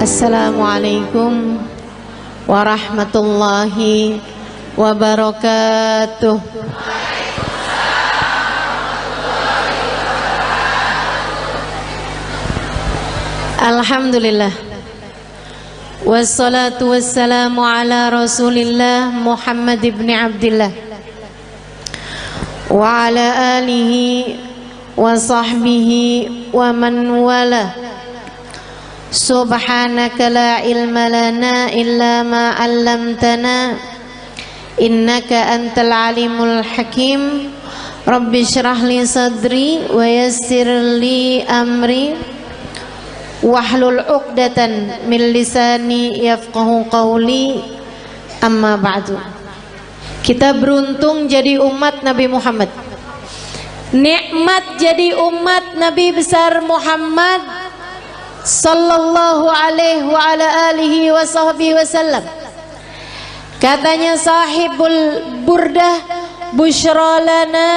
Assalamualaikum warahmatullahi wabarakatuh. Alhamdulillah, wassalatu wassalamu ala Rasulillah Muhammad ibn Abdillah wa ala alihi wa sahbihi wa man wala. Subhanaka la ilma lana illa ma 'allamtana innaka antal alimul hakim. Rabbi shrah li sadri wa yassir li amri wahlul 'uqdatan min lisani yafqahu qawli. Amma ba'du. Kita beruntung jadi umat Nabi Muhammad. Nikmat jadi umat Nabi besar Muhammad sallallahu alaihi wa ala alihi wa sahbihi wasallam. Katanya sahibul burdah, busyra lana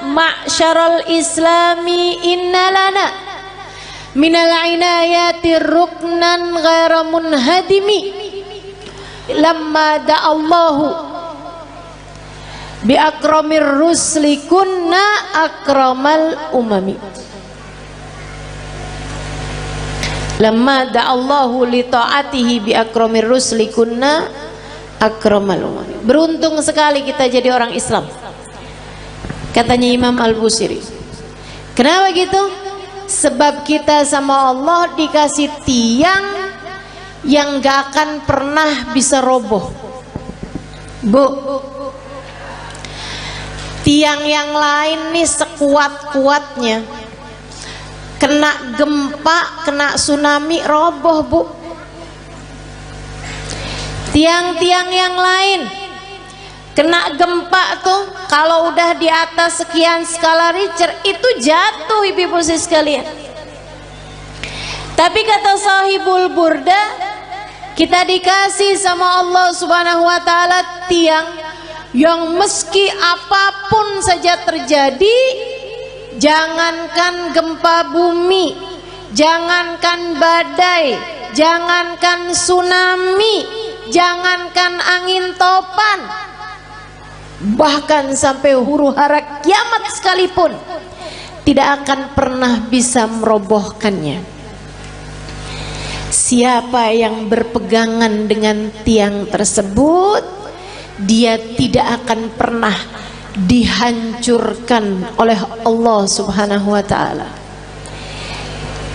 ma'syaral islami inna lana minal inayati ruknan ghaira munhadimi lamma da'allahu bi akramir rusli kunna akramal umami. Lamma da'allahu li ta'atihi bi akramir rusli kunna akramal umami. Beruntung sekali kita jadi orang Islam, katanya Imam Al-Busiri. Kenapa gitu? Sebab kita sama Allah dikasih tiang yang gak akan pernah bisa roboh. Bu, tiang yang lain nih sekuat-kuatnya, kena gempa, kena tsunami, roboh bu. Tiang-tiang yang lain kena gempa tuh, kalau udah di atas sekian skala Richter itu jatuh, ibu-ibu sekalian. Tapi kata sahibul burda, kita dikasih sama Allah subhanahu wa ta'ala tiang yang meski apapun saja terjadi, jangankan gempa bumi, jangankan badai, jangankan tsunami, jangankan angin topan, bahkan sampai huru hara kiamat sekalipun tidak akan pernah bisa merobohkannya. Siapa yang berpegangan dengan tiang tersebut, dia tidak akan pernah dihancurkan oleh Allah subhanahu wa ta'ala.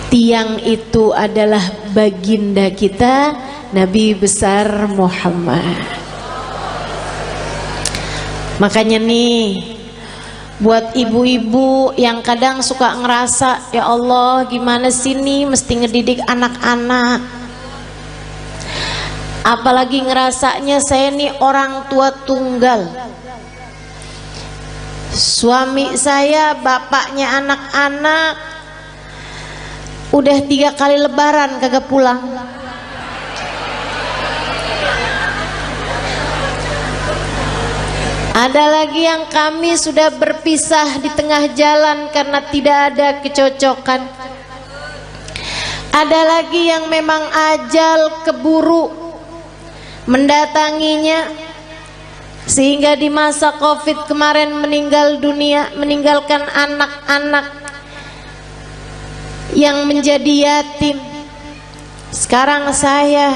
Tiang itu adalah baginda kita Nabi besar Muhammad. Makanya nih, buat ibu-ibu yang kadang suka ngerasa, ya Allah gimana sih nih mesti ngedidik anak-anak, apalagi ngerasanya saya nih orang tua tunggal, suami saya bapaknya anak-anak udah 3 kali lebaran kagak pulang. Ada lagi yang kami sudah berpisah di tengah jalan karena tidak ada kecocokan. Ada lagi yang memang ajal keburu mendatanginya, sehingga di masa Covid kemarin meninggal dunia, meninggalkan anak-anak yang menjadi yatim. Sekarang saya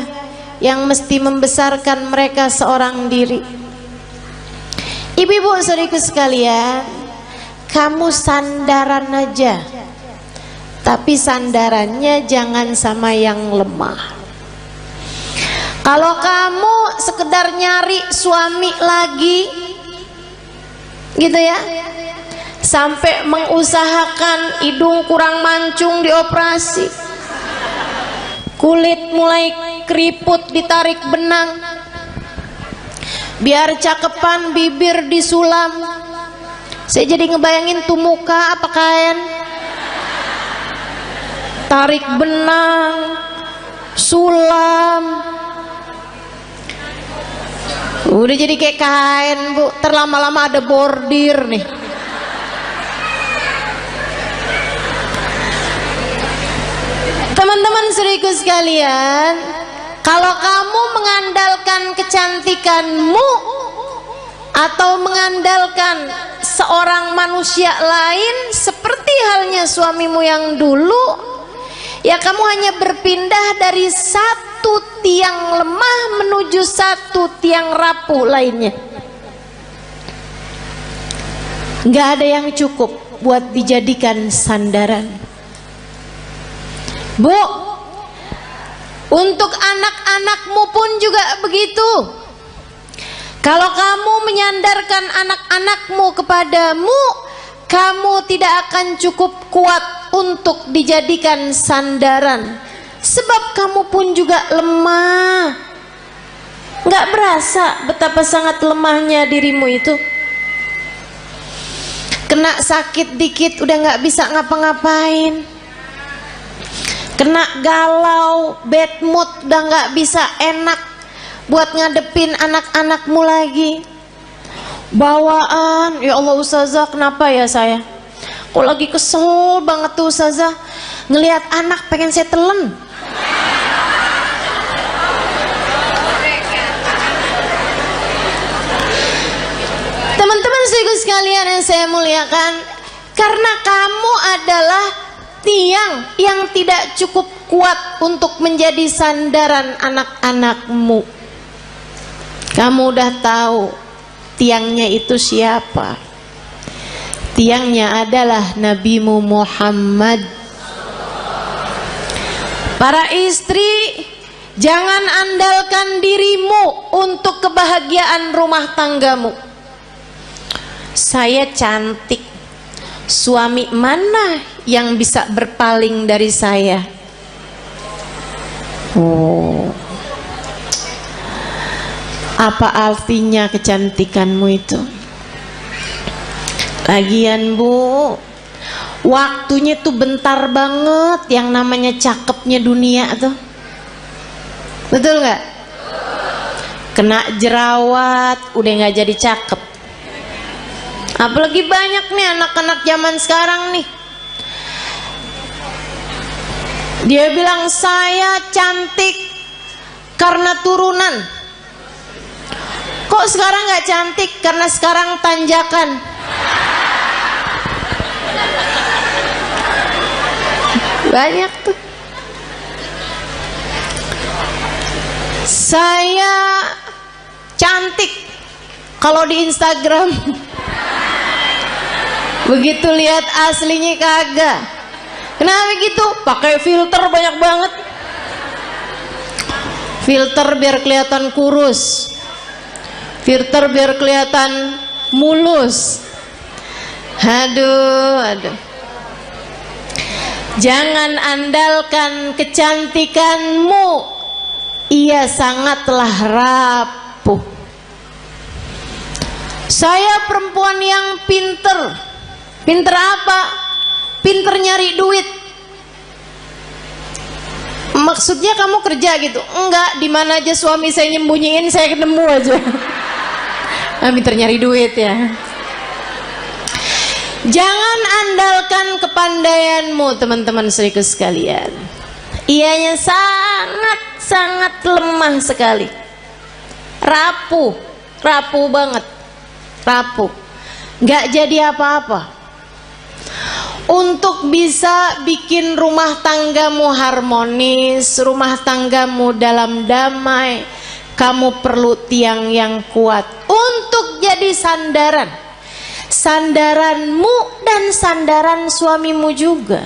yang mesti membesarkan mereka seorang diri. Ibu-ibu saudariku sekalian, kamu sandaran aja, tapi sandarannya jangan sama yang lemah. Kalau kamu sekedar nyari suami lagi gitu ya, sampai mengusahakan hidung kurang mancung dioperasi, kulit mulai keriput ditarik benang, biar cakepan bibir disulam. Saya jadi ngebayangin tuh muka apa kain, tarik benang, sulam, udah jadi kayak kain bu. Terlama-lama ada bordir nih. Teman-teman saudaraku sekalian, kalau kamu mengandalkan kecantikanmu atau mengandalkan seorang manusia lain seperti halnya suamimu yang dulu, ya kamu hanya berpindah dari satu tiang lemah menuju satu tiang rapuh lainnya. Nggak ada yang cukup buat dijadikan sandaran. Bu, untuk anak-anakmu pun juga begitu. Kalau kamu menyandarkan anak-anakmu kepadamu, kamu tidak akan cukup kuat untuk dijadikan sandaran. Sebab kamu pun juga lemah. Nggak berasa betapa sangat lemahnya dirimu itu. Kena sakit dikit udah nggak bisa ngapa-ngapain. Kena galau, bad mood, udah nggak bisa enak buat ngadepin anak-anakmu lagi. Bawaan, ya Allah Ustazah, kenapa ya saya? Kok lagi kesel banget tuh Ustazah, ngelihat anak pengen saya telen. Teman-teman sekalian yang saya muliakan, karena kamu adalah tiang yang tidak cukup kuat untuk menjadi sandaran anak-anakmu. Kamu udah tahu tiangnya itu siapa? Tiangnya adalah Nabimu Muhammad. Para istri, jangan andalkan dirimu untuk kebahagiaan rumah tanggamu. Saya cantik, suami mana yang bisa berpaling dari saya? Oh, apa artinya kecantikanmu itu? Lagian Bu, waktunya tuh bentar banget yang namanya cakepnya dunia tuh. Betul nggak? Kena jerawat udah nggak jadi cakep. Apalagi banyak nih anak-anak zaman sekarang nih, dia bilang saya cantik karena turunan. Kok sekarang nggak cantik? Karena sekarang tanjakan. Banyak tuh. Saya cantik kalau di Instagram. Begitu lihat aslinya kagak. Kenapa gitu? Pakai filter banyak banget. Filter biar kelihatan kurus, filter biar kelihatan mulus. Aduh. Jangan andalkan kecantikanmu, ia sangatlah rapuh. Saya perempuan yang pinter. Pinter apa? Pinter nyari duit. Maksudnya kamu kerja gitu? Enggak, di mana aja suami saya nyembunyiin saya ketemu aja. Pinter nyari duit ya. Jangan andalkan kepandaianmu teman-teman saudaraku sekalian. Ianya sangat lemah sekali. Rapuh banget. Rapuh. Nggak jadi apa-apa. Untuk bisa bikin rumah tanggamu harmonis, rumah tanggamu dalam damai, kamu perlu tiang yang kuat untuk jadi sandaran. Sandaranmu dan sandaran suamimu juga.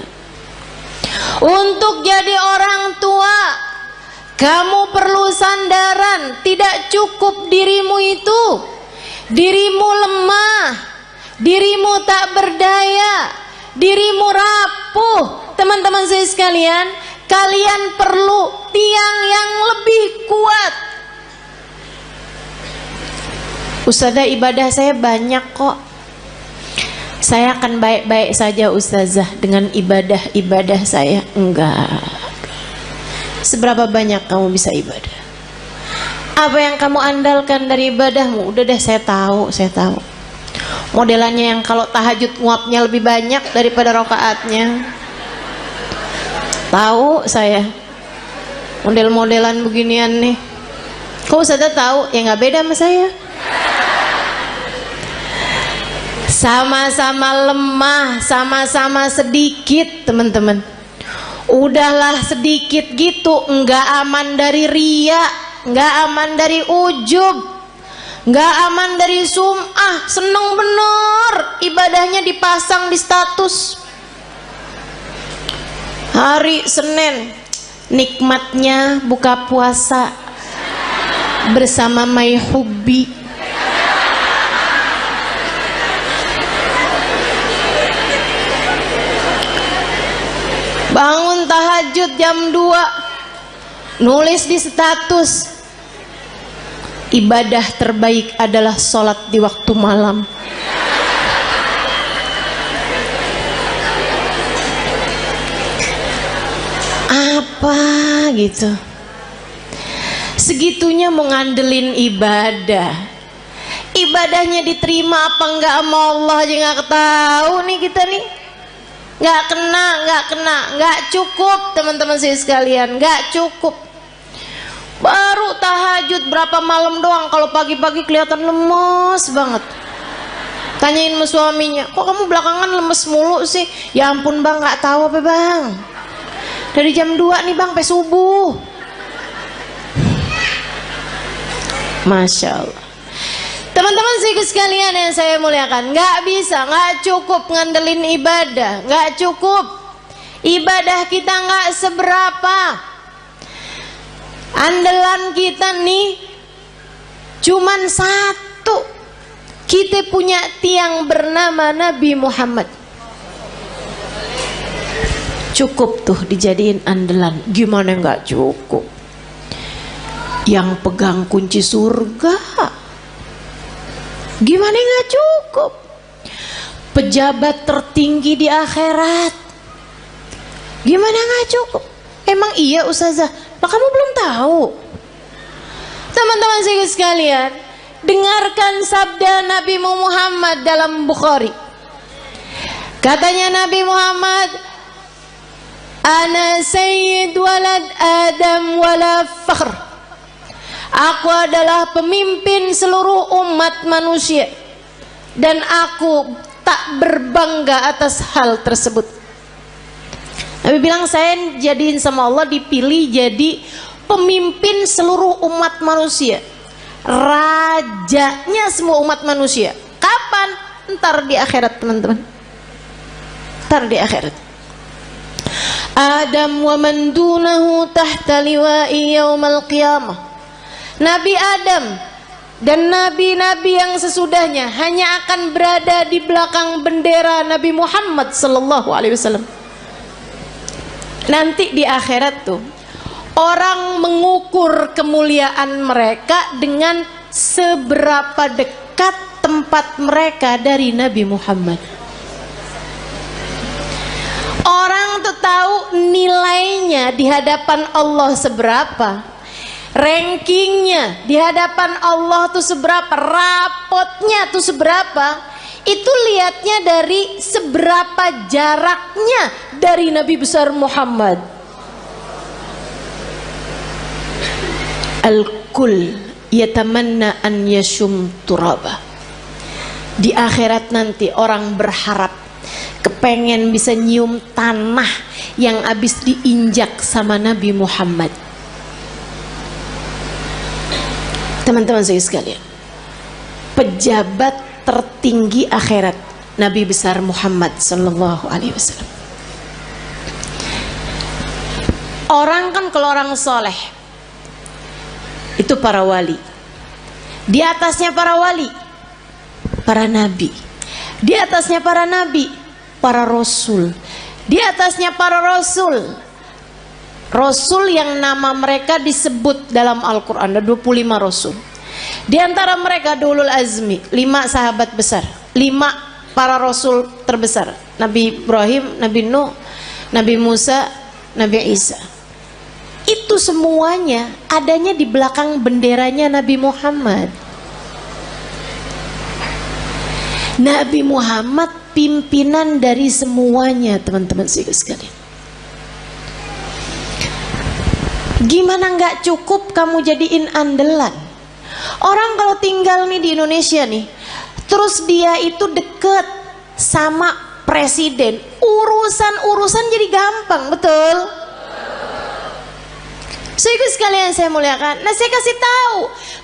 Untuk jadi orang tua, kamu perlu sandaran. Tidak cukup dirimu itu. Dirimu lemah, dirimu tak berdaya, dirimu rapuh. Teman-teman saya sekalian, kalian perlu tiang yang lebih kuat. Ustazah, ibadah saya banyak kok. Saya akan baik-baik saja Ustazah dengan ibadah saya. Enggak. Seberapa banyak kamu bisa ibadah? Apa yang kamu andalkan dari ibadahmu? Udah deh, saya tahu. Modelannya yang kalau tahajud nguapnya lebih banyak daripada rakaatnya. Tahu saya model-modelan beginian nih. Kok Ustazah tahu? Ya nggak beda sama saya. Sama-sama lemah, sama-sama sedikit teman-teman. Udahlah sedikit gitu, nggak aman dari ria, nggak aman dari ujub, nggak aman dari sum'ah. Seneng bener ibadahnya dipasang di status. Hari Senin nikmatnya buka puasa bersama My Hubbi. Bangun tahajud jam 2, nulis di status, ibadah terbaik adalah sholat di waktu malam. Apa gitu, segitunya mau ngandelin ibadah. Ibadahnya diterima apa enggak sama Allah aja nggak tahu nih kita nih. Nggak kena, nggak cukup teman-teman saya sekalian, nggak cukup. Baru tahajud berapa malam doang, kalau pagi-pagi kelihatan lemes banget. Tanyain sama suaminya, kok kamu belakangan lemes mulu sih? Ya ampun bang, nggak tahu apa bang. Dari jam 2 nih bang, sampai subuh. Masya Allah. Teman-teman sekalian yang saya muliakan, nggak bisa, nggak cukup ngandelin ibadah, nggak cukup. Ibadah kita nggak seberapa. Andalan kita nih cuman satu. Kita punya tiang bernama Nabi Muhammad. Cukup tuh dijadiin andalan. Gimana nggak cukup? Yang pegang kunci surga. Gimana nggak cukup? Pejabat tertinggi di akhirat. Gimana nggak cukup? Emang iya Ustazah? Lah kamu belum tahu. Teman-teman sekalian, dengarkan sabda Nabi Muhammad dalam Bukhari. Katanya Nabi Muhammad, ana sayyid walad Adam wala fakhr. Aku adalah pemimpin seluruh umat manusia dan aku tak berbangga atas hal tersebut. Nabi bilang, saya jadiin sama Allah dipilih jadi pemimpin seluruh umat manusia, rajanya semua umat manusia. Kapan? Ntar di akhirat teman-teman. Ntar di akhirat. Adam wa man dunahu tahta liwa'i yaumal qiyamah. Nabi Adam dan nabi-nabi yang sesudahnya hanya akan berada di belakang bendera Nabi Muhammad sallallahu alaihi wasallam. Nanti di akhirat tuh orang mengukur kemuliaan mereka dengan seberapa dekat tempat mereka dari Nabi Muhammad. Orang tuh tahu nilainya di hadapan Allah seberapa. Rankingnya di hadapan Allah tuh seberapa, rapotnya tuh seberapa, itu lihatnya dari seberapa jaraknya dari Nabi besar Muhammad. Al-kul yatamanna an yashum turaba. Di akhirat nanti orang berharap kepengen bisa nyium tanah yang habis diinjak sama Nabi Muhammad. Teman-teman saya sekalian, pejabat tertinggi akhirat Nabi besar Muhammad sallallahu alaihi wasallam. Orang kan kalau orang soleh itu para wali, di atasnya para wali, para nabi, di atasnya para nabi, para rasul, di atasnya para rasul. Rasul yang nama mereka disebut dalam Al-Quran, ada 25 Rasul. Di antara mereka Ulul Azmi, 5 sahabat besar, 5 para Rasul terbesar. Nabi Ibrahim, Nabi Nuh, Nabi Musa, Nabi Isa. Itu semuanya adanya di belakang benderanya Nabi Muhammad. Nabi Muhammad pimpinan dari semuanya teman-teman sekalian. Gimana nggak cukup kamu jadiin andalan? Orang kalau tinggal nih di Indonesia nih, terus dia itu deket sama presiden, urusan-urusan jadi gampang, betul? Saudara sekalian saya muliakan. Nah, saya kasih tahu,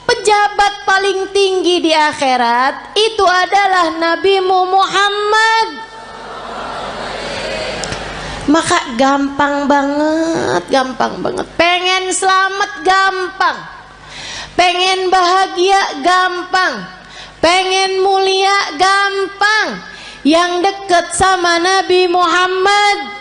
pejabat paling tinggi di akhirat itu adalah Nabi Muhammad. Maka gampang banget, gampang banget. Pengen selamat gampang, pengen bahagia gampang, pengen mulia gampang. Yang dekat sama Nabi Muhammad.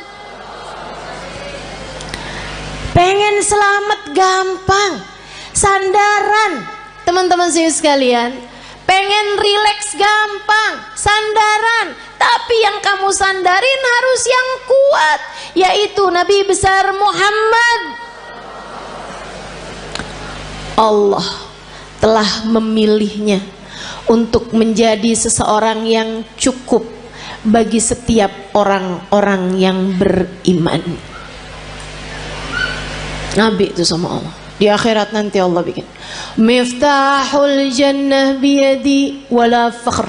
Pengen selamat gampang, sandaran teman-teman saya sekalian. Pengen rileks gampang, sandaran. Tapi yang kamu sandarin harus yang kuat, yaitu Nabi besar Muhammad. Allah telah memilihnya untuk menjadi seseorang yang cukup bagi setiap orang-orang yang beriman. Nabi itu sama Allah. Di akhirat nanti Allah bikin Miftahul jannah biyadi wala fakhr.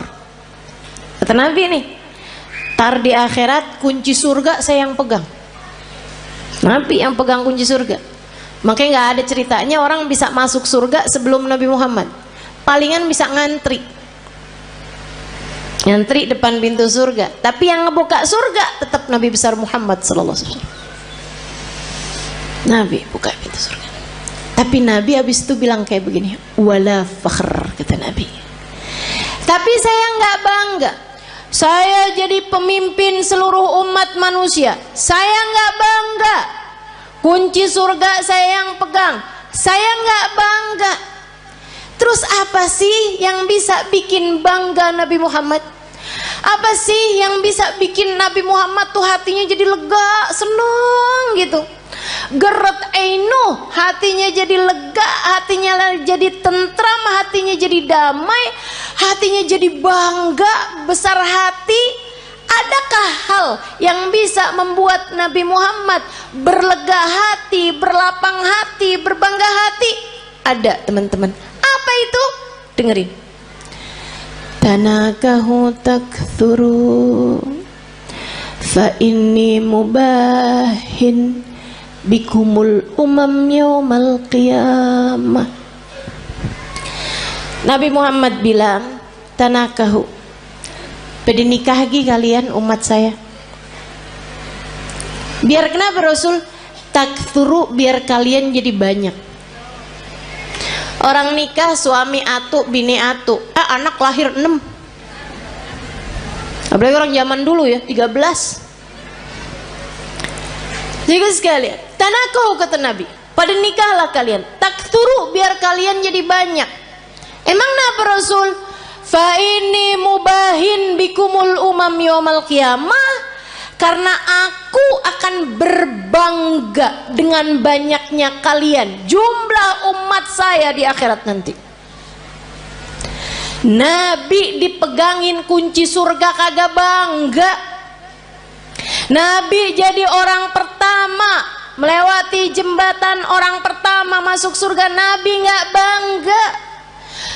Kata Nabi nih, tar di akhirat kunci surga saya yang pegang. Nabi yang pegang kunci surga. Makanya gak ada ceritanya orang bisa masuk surga sebelum Nabi Muhammad. Palingan bisa ngantri depan pintu surga. Tapi yang ngebuka surga tetap Nabi besar Muhammad sallallahu alaihi wasallam. Nabi buka pintu surga. Tapi Nabi habis itu bilang kayak begini, wala fakhr, kata Nabi. Tapi saya nggak bangga. Saya jadi pemimpin seluruh umat manusia. Saya nggak bangga. Kunci surga saya yang pegang. Saya nggak bangga. Terus apa sih yang bisa bikin bangga Nabi Muhammad? Apa sih yang bisa bikin Nabi Muhammad tuh hatinya jadi lega, seneng gitu? Geret ainu, hatinya jadi lega, hatinya jadi tentram, hatinya jadi damai, hatinya jadi bangga, besar hati. Adakah hal yang bisa membuat Nabi Muhammad berlega hati, berlapang hati, berbangga hati? Ada, teman-teman. Apa itu? Dengerin. Tanakahu takthuru fa inni mubahin bikumul umam yaumal qiyamah. Nabi Muhammad bilang, tanakahu, pada nikahgi kalian umat saya. Biar kenapa Rasul? Takthuru, biar kalian jadi banyak. Orang nikah suami atu, bini atu, anak lahir 6. Apalagi orang zaman dulu ya, 13. Jadi sekalian, tanakahu kata Nabi, pada nikahlah kalian, takthuru, biar kalian jadi banyak. Emang kenapa Rasul? Fa ini mubahin bikumul umam yaumal qiyamah, karena aku akan berbangga dengan banyaknya kalian, jumlah umat saya di akhirat nanti. Nabi dipegangin kunci surga kagak bangga. Nabi jadi orang pertama melewati jembatan, orang pertama masuk surga, Nabi nggak bangga.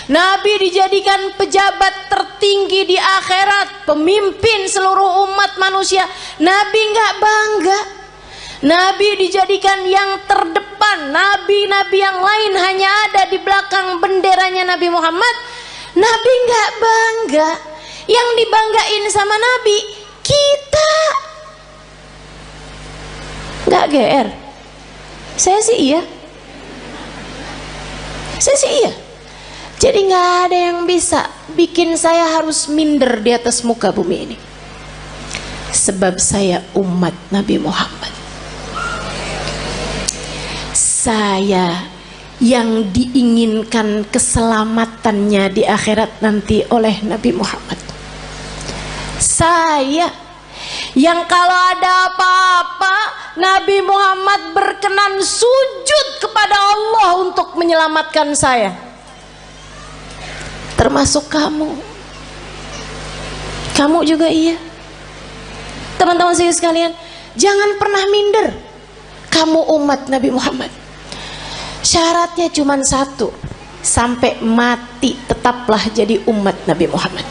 Nabi dijadikan pejabat tertinggi di akhirat, pemimpin seluruh umat manusia, Nabi nggak bangga. Nabi dijadikan yang terdepan, nabi-nabi yang lain hanya ada di belakang benderanya Nabi Muhammad, Nabi nggak bangga. Yang dibanggain sama Nabi kita. Nggak GR. Saya sih iya. Jadi nggak ada yang bisa bikin saya harus minder di atas muka bumi ini. Sebab saya umat Nabi Muhammad. Saya yang diinginkan keselamatannya di akhirat nanti oleh Nabi Muhammad. Saya yang kalau ada apa-apa Nabi Muhammad berkenan sujud kepada Allah untuk menyelamatkan saya. Termasuk kamu juga iya. Teman-teman saya sekalian, jangan pernah minder. Kamu umat Nabi Muhammad. Syaratnya cuma satu, sampai mati tetaplah jadi umat Nabi Muhammad.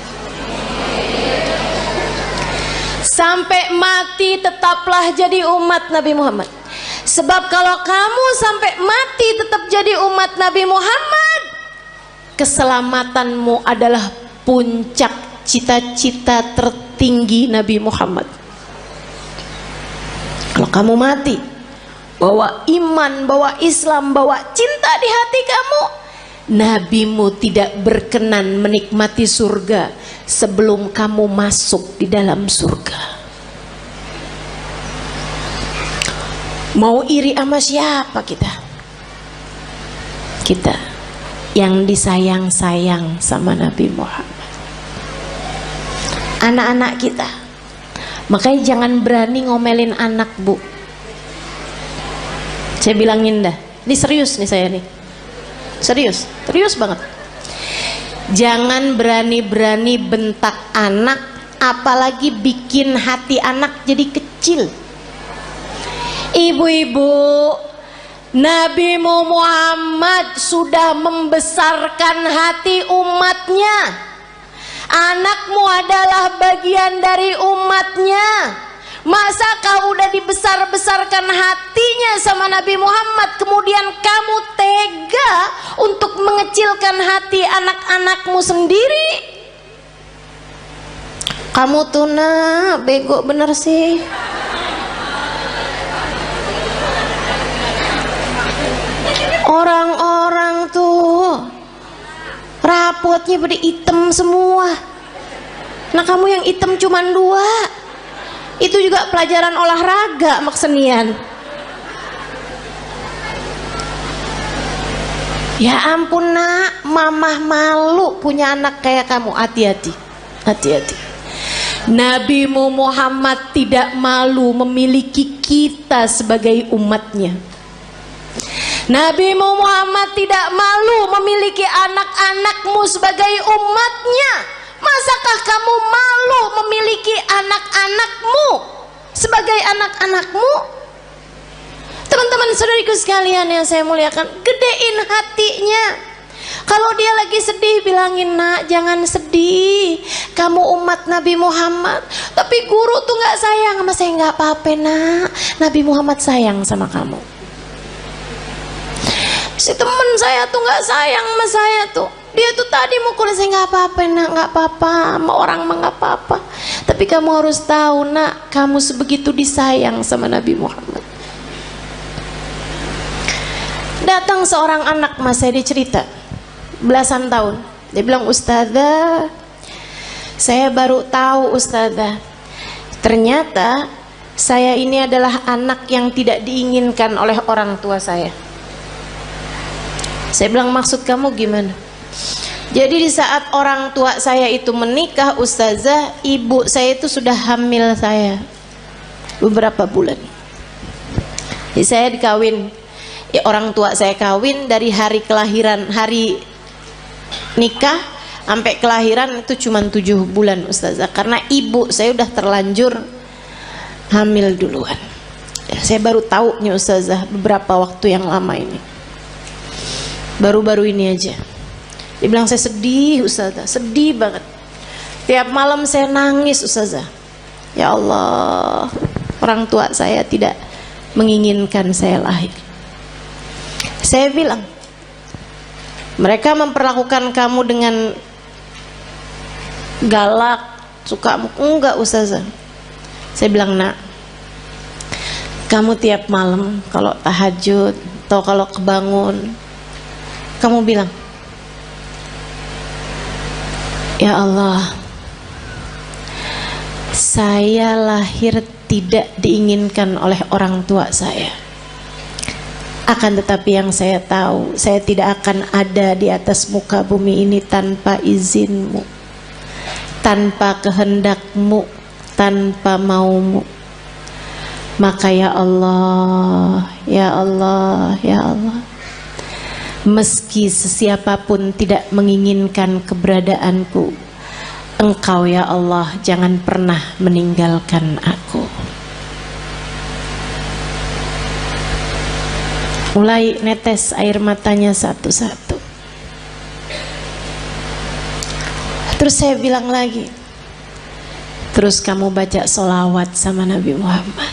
Sampai mati tetaplah jadi umat Nabi Muhammad. Sebab kalau kamu sampai mati tetap jadi umat Nabi Muhammad, keselamatanmu adalah puncak cita-cita tertinggi Nabi Muhammad. Kalau kamu mati bawa iman, bawa Islam, bawa cinta di hati kamu, nabimu tidak berkenan menikmati surga sebelum kamu masuk di dalam surga. Mau iri sama siapa kita? Kita yang disayang-sayang sama Nabi Muhammad. Anak-anak kita, makanya jangan berani ngomelin anak, Bu. Saya bilangin dah, ini serius nih saya nih, serius banget. Jangan berani-berani bentak anak, apalagi bikin hati anak jadi kecil. Ibu-ibu, Nabi Muhammad sudah membesarkan hati umatnya. Anakmu adalah bagian dari umatnya. Masa kau udah dibesar-besarkan hatinya sama Nabi Muhammad, kemudian kamu tega untuk mengecilkan hati anak-anakmu sendiri? Kamu tuh nak bego bener sih. Orang-orang tuh rapotnya pada hitam semua. Nah kamu yang hitam cuman 2. Itu juga pelajaran olahraga maksenian. Ya ampun nak, mamah malu punya anak kayak kamu. Hati-hati, hati-hati. Nabi Muhammad tidak malu memiliki kita sebagai umatnya. Nabi Muhammad tidak malu memiliki anak-anakmu sebagai umatnya. Masakah kamu malu memiliki anak-anakmu sebagai anak-anakmu? Teman-teman saudariku sekalian yang saya muliakan, gedein hatinya. Kalau dia lagi sedih, bilangin, nak jangan sedih, kamu umat Nabi Muhammad. Tapi guru tuh gak sayang sama saya. Gak apa-apa nak, Nabi Muhammad sayang sama kamu. Si temen saya tuh gak sayang sama saya tuh, dia tuh tadi mukul saya. Gak apa-apa nak, gak apa-apa, sama orang mah gak apa-apa. Tapi kamu harus tahu nak, kamu sebegitu disayang sama Nabi Muhammad. Datang seorang anak mas saya, dia cerita belasan tahun. Dia bilang, ustazah, saya baru tahu ustazah, ternyata saya ini adalah anak yang tidak diinginkan oleh orang tua saya. Saya bilang, maksud kamu gimana? Jadi di saat orang tua saya itu menikah, ustazah, ibu saya itu sudah hamil saya beberapa bulan. Jadi saya dikawin, ya, orang tua saya kawin dari hari kelahiran, hari nikah sampai kelahiran itu cuma 7 bulan ustazah, karena ibu saya udah terlanjur hamil duluan. Saya baru tahu nih ustazah beberapa waktu yang lama ini, baru-baru ini aja. Dia bilang, saya sedih ustazah, sedih banget. Tiap malam saya nangis ustazah. Ya Allah, orang tua saya tidak menginginkan saya lahir. Saya bilang, mereka memperlakukan kamu dengan galak, suka? Enggak ustazah. Saya bilang, nak, kamu tiap malam kalau tahajud atau kalau kebangun, kamu bilang, ya Allah, saya lahir tidak diinginkan oleh orang tua saya. Akan tetapi yang saya tahu, saya tidak akan ada di atas muka bumi ini tanpa izinmu, tanpa kehendakmu, tanpa maumu. Maka ya Allah, ya Allah, ya Allah, meski sesiapapun tidak menginginkan keberadaanku, Engkau ya Allah jangan pernah meninggalkan aku. Mulai netes air matanya satu-satu. Terus saya bilang lagi, terus kamu baca sholawat sama Nabi Muhammad.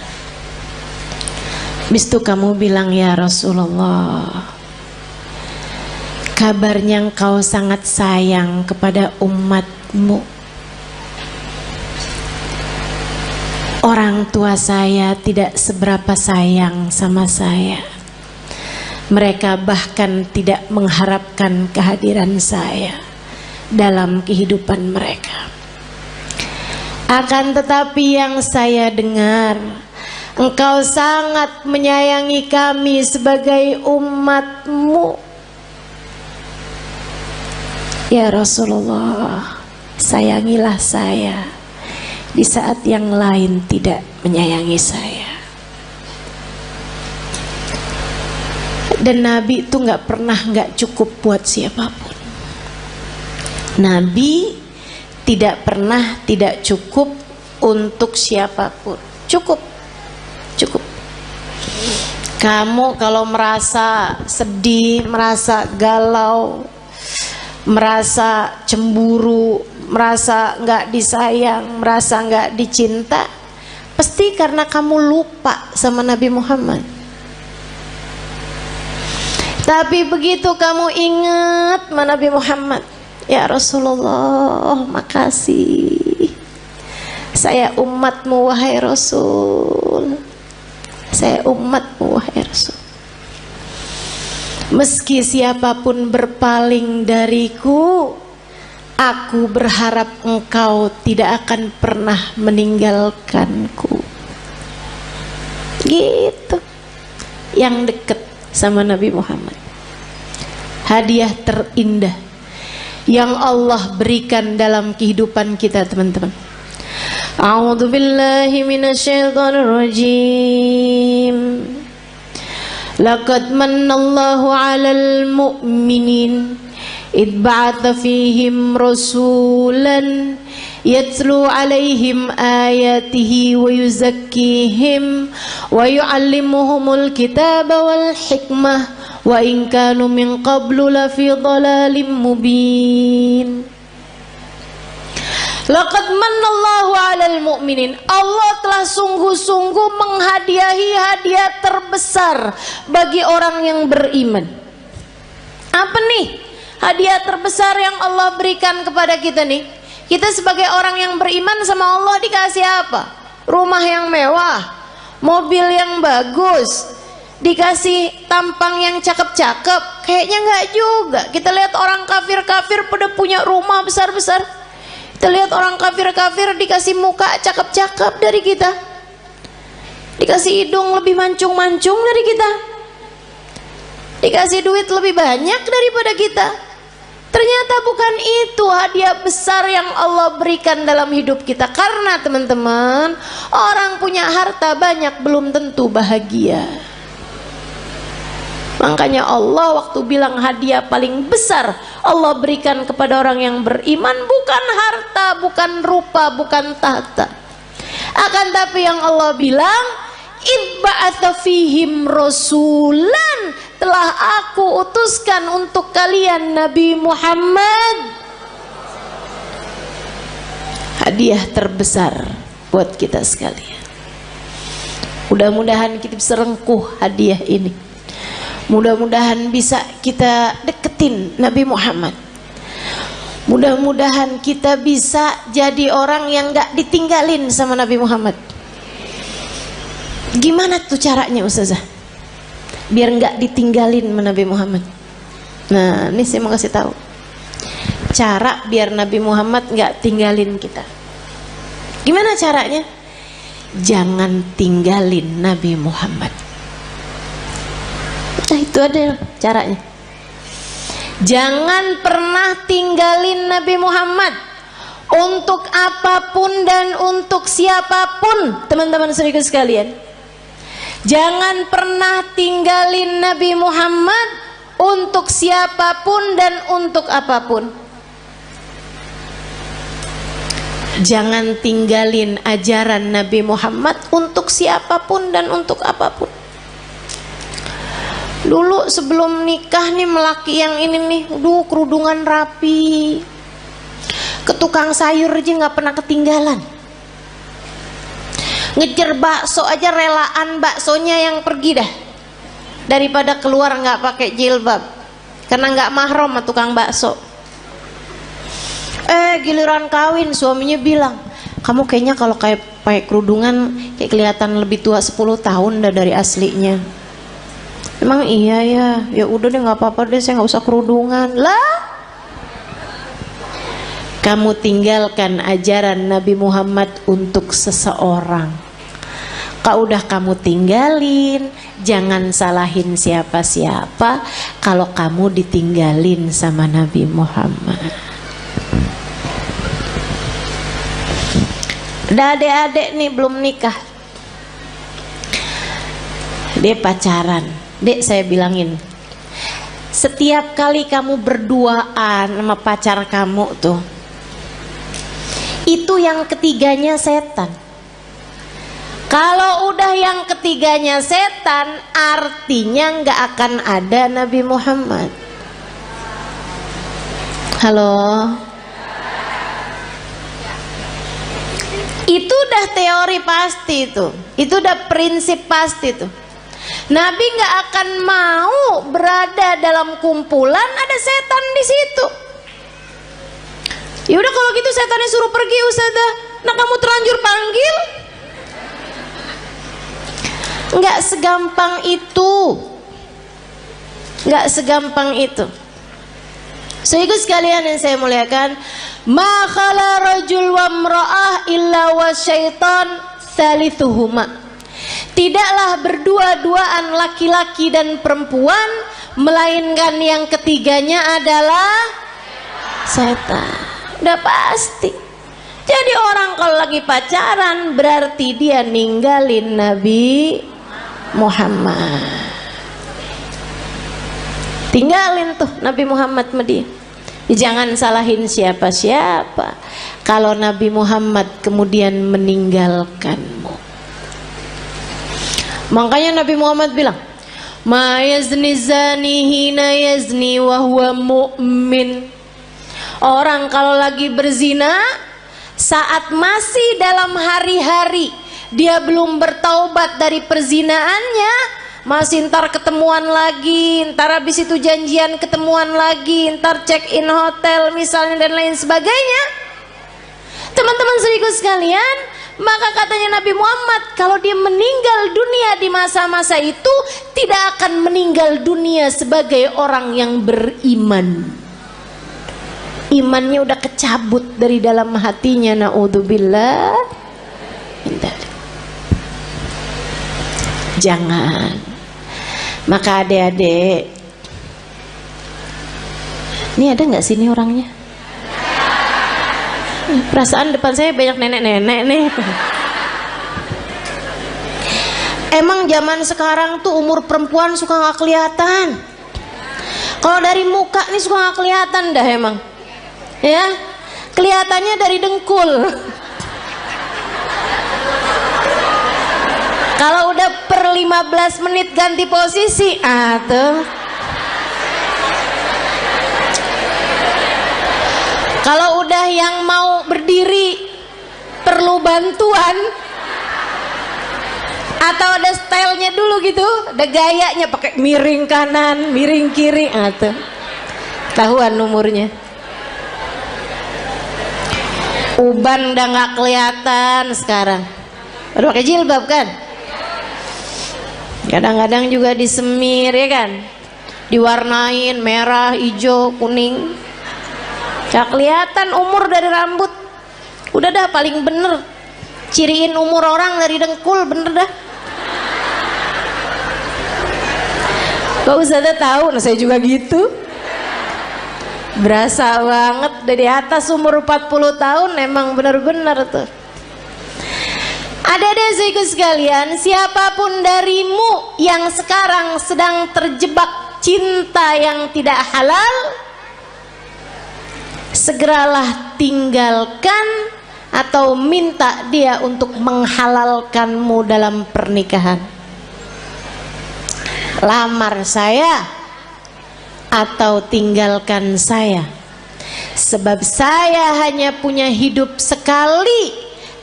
Habis itu kamu bilang, ya Rasulullah, kabarnya engkau sangat sayang kepada umatmu. Orang tua saya tidak seberapa sayang sama saya. Mereka bahkan tidak mengharapkan kehadiran saya dalam kehidupan mereka. Akan tetapi yang saya dengar, engkau sangat menyayangi kami sebagai umatmu. Ya Rasulullah, sayangilah saya di saat yang lain tidak menyayangi saya. Dan Nabi itu nggak pernah nggak cukup buat siapapun. Nabi tidak pernah tidak cukup untuk siapapun. Cukup. Kamu kalau merasa sedih, merasa galau, merasa cemburu, merasa nggak disayang, merasa nggak dicinta, pasti karena kamu lupa sama Nabi Muhammad. Tapi begitu kamu ingat sama Nabi Muhammad, ya Rasulullah, makasih, saya umatmu wahai Rasul, saya umatmu wahai Rasul. Meski siapapun berpaling dariku, aku berharap engkau tidak akan pernah meninggalkanku. Gitu. Yang dekat sama Nabi Muhammad. Hadiah terindah yang Allah berikan dalam kehidupan kita, teman-teman. A'udzu billahi minasyaitonir rajim. Laqad manallahu 'alal mu'minin id ba'atha fihim rasulan yatlu 'alaihim ayatihi wa yuzakkihim wa yu'allimuhumul kitaba wal hikmah wa in kanu min qablu lafi dhalalim mubin. Laqad manallahu 'alal mu'minin. Allah telah sungguh-sungguh menghadiahi hadiah terbesar bagi orang yang beriman. Apa nih hadiah terbesar yang Allah berikan kepada kita nih? Kita sebagai orang yang beriman sama Allah dikasih apa? Rumah yang mewah, mobil yang bagus, dikasih tampang yang cakep-cakep? Kayaknya enggak juga. Kita lihat orang kafir-kafir pada punya rumah besar-besar. Kita lihat orang kafir-kafir dikasih muka cakep-cakep dari kita, dikasih hidung lebih mancung-mancung dari kita, dikasih duit lebih banyak daripada kita. Ternyata bukan itu hadiah besar yang Allah berikan dalam hidup kita. Karena teman-teman, orang punya harta banyak belum tentu bahagia. Makanya Allah waktu bilang hadiah paling besar Allah berikan kepada orang yang beriman bukan harta, bukan rupa, bukan tahta. Akan tapi yang Allah bilang, "Ibba'atha fihim rasulan," telah aku utuskan untuk kalian Nabi Muhammad. Hadiah terbesar buat kita sekalian. Mudah-mudahan kita bisa rengkuh hadiah ini. Mudah-mudahan bisa kita deketin Nabi Muhammad. Mudah-mudahan kita bisa jadi orang yang gak ditinggalin sama Nabi Muhammad. Gimana tuh caranya Ustazah? Biar gak ditinggalin sama Nabi Muhammad. Nah, ini saya mau kasih tahu cara biar Nabi Muhammad gak tinggalin kita. Gimana caranya? Jangan tinggalin Nabi Muhammad. Nah, itu ada caranya. Jangan pernah tinggalin Nabi Muhammad untuk apapun dan untuk siapapun, teman-teman saudara sekalian. Jangan pernah tinggalin Nabi Muhammad untuk siapapun dan untuk apapun. Jangan tinggalin ajaran Nabi Muhammad untuk siapapun dan untuk apapun. Dulu sebelum nikah nih melaki yang ini nih, kerudungan rapi, ke tukang sayur aja nggak pernah ketinggalan. Ngejar bakso aja relaan baksonya yang pergi dah, daripada keluar nggak pakai jilbab, karena nggak mahram sama tukang bakso. Giliran kawin suaminya bilang, kamu kayaknya kalau kayak pakai kerudungan kayak kelihatan lebih tua 10 tahun dah dari aslinya. Emang iya ya, ya udah deh nggak apa-apa deh, saya nggak usah kerudungan lah. Kamu tinggalkan ajaran Nabi Muhammad untuk seseorang, udah kamu tinggalin, jangan salahin siapa-siapa kalau kamu ditinggalin sama Nabi Muhammad. Ada adik-adik nih belum nikah, dia pacaran. Dek, saya bilangin, setiap kali kamu berduaan sama pacar kamu tuh, itu yang ketiganya setan. Kalau udah yang ketiganya setan, artinya nggak akan ada Nabi Muhammad. Halo? Itu udah teori pasti tuh, itu udah prinsip pasti tuh. Nabi nggak akan mau berada dalam kumpulan ada setan di situ. Ya udah kalau gitu setannya suruh pergi Ustazah. Nah kamu terlanjur panggil. Nggak segampang itu, nggak segampang itu. Sehingga sekalian yang saya muliakan, ma khala rajul wa imra'ah illa wa syaitan thalithuhuma. Tidaklah berdua-duaan laki-laki dan perempuan, melainkan yang ketiganya adalah setan. Udah pasti. Jadi orang kalau lagi pacaran berarti dia ninggalin Nabi Muhammad. Tinggalin tuh Nabi Muhammad sama dia. Jangan salahin siapa-siapa kalau Nabi Muhammad kemudian meninggalkanmu. Makanya Nabi Muhammad bilang, ma yazni zani hina yazni wa huwa mu'min. Orang kalau lagi berzina saat masih dalam hari-hari dia belum bertaubat dari perzinaannya, masih ntar ketemuan lagi, ntar habis itu janjian ketemuan lagi, ntar check in hotel misalnya dan lain sebagainya. Teman-teman saudaraku sekalian, maka katanya Nabi Muhammad kalau dia meninggal dunia di masa-masa itu tidak akan meninggal dunia sebagai orang yang beriman. Imannya udah kecabut dari dalam hatinya, naudzubillah. Jangan. Maka adik-adik, ini ada nggak sini orangnya? Perasaan depan saya banyak nenek-nenek nih. Emang zaman sekarang tuh umur perempuan suka nggak kelihatan. Kalau dari muka nih suka nggak kelihatan dah emang. Ya, kelihatannya dari dengkul. Kalau udah per 15 menit ganti posisi, tuh. Kalau udah yang mau berdiri perlu bantuan atau ada stylenya dulu gitu, ada gayanya pakai miring kanan, miring kiri, tuh. Tahuan umurnya. Uban udah nggak kelihatan sekarang. Baru pakai jilbab kan? Kadang-kadang juga disemir ya kan? Diwarnain merah, hijau, kuning. Gak kelihatan umur dari rambut. Udah dah paling bener ciriin umur orang dari dengkul, bener dah. Kok Ustazah tahu? Nah saya juga gitu. Berasa banget dari atas umur 40 tahun emang bener-bener tuh. Adik-adik saudaraku sekalian, siapapun darimu yang sekarang sedang terjebak cinta yang tidak halal, segeralah tinggalkan atau minta dia untuk menghalalkanmu dalam pernikahan. lamar saya atau tinggalkan saya, sebab saya hanya punya hidup sekali,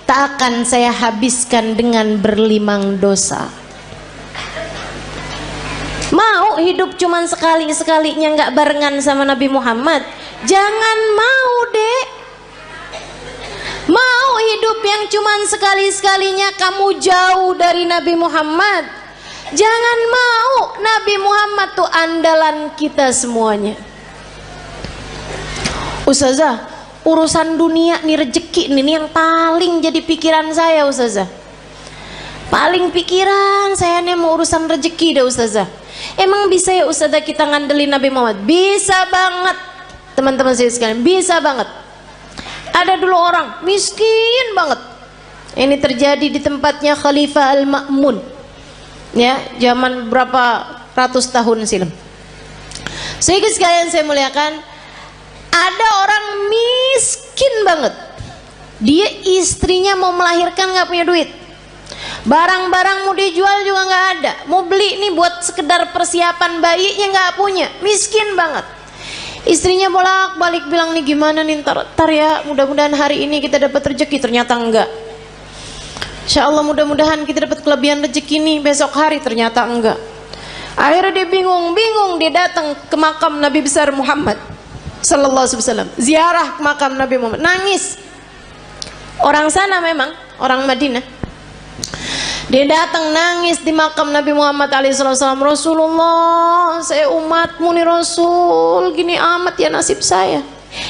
tak akan saya habiskan dengan berlimang dosa. Mau hidup cuman sekali-sekalinya nggak barengan sama Nabi Muhammad? Jangan mau, Dek. Mau hidup yang cuman sekali-sekalinya kamu jauh dari Nabi Muhammad? Jangan mau. Nabi Muhammad tuh andalan kita semuanya. Ustazah, urusan dunia nih, rezeki nih yang paling jadi pikiran saya, Ustazah. Paling pikiran saya nih mau urusan rezeki dah, Ustazah. Emang bisa ya Ustazah kita ngandelin Nabi Muhammad? Bisa banget, teman-teman saya sekalian, bisa banget. Ada dulu orang miskin banget. Ini terjadi di tempatnya Khalifah Al-Ma'mun, ya, zaman berapa ratus tahun silam. Sehingga sekalian saya muliakan, ada orang miskin banget. Dia istrinya mau melahirkan nggak punya duit. Barang-barang mau dijual juga nggak ada. Mau beli nih buat sekedar persiapan bayinya nggak punya. Miskin banget. Istrinya bolak-balik bilang, nih gimana nih, ntar ya, mudah-mudahan hari ini kita dapat rezeki. Ternyata enggak. Insya Allah mudah-mudahan kita dapat kelebihan rezeki nih besok hari. Ternyata enggak. Akhirnya dia bingung, dia datang ke makam Nabi besar Muhammad Sallallahu Alaihi Wasallam, ziarah ke makam Nabi Muhammad, nangis. Orang sana memang, orang Madinah. Dia datang nangis di makam Nabi Muhammad SAW. Rasulullah, saya umatmu nih Rasul, gini amat ya nasib saya.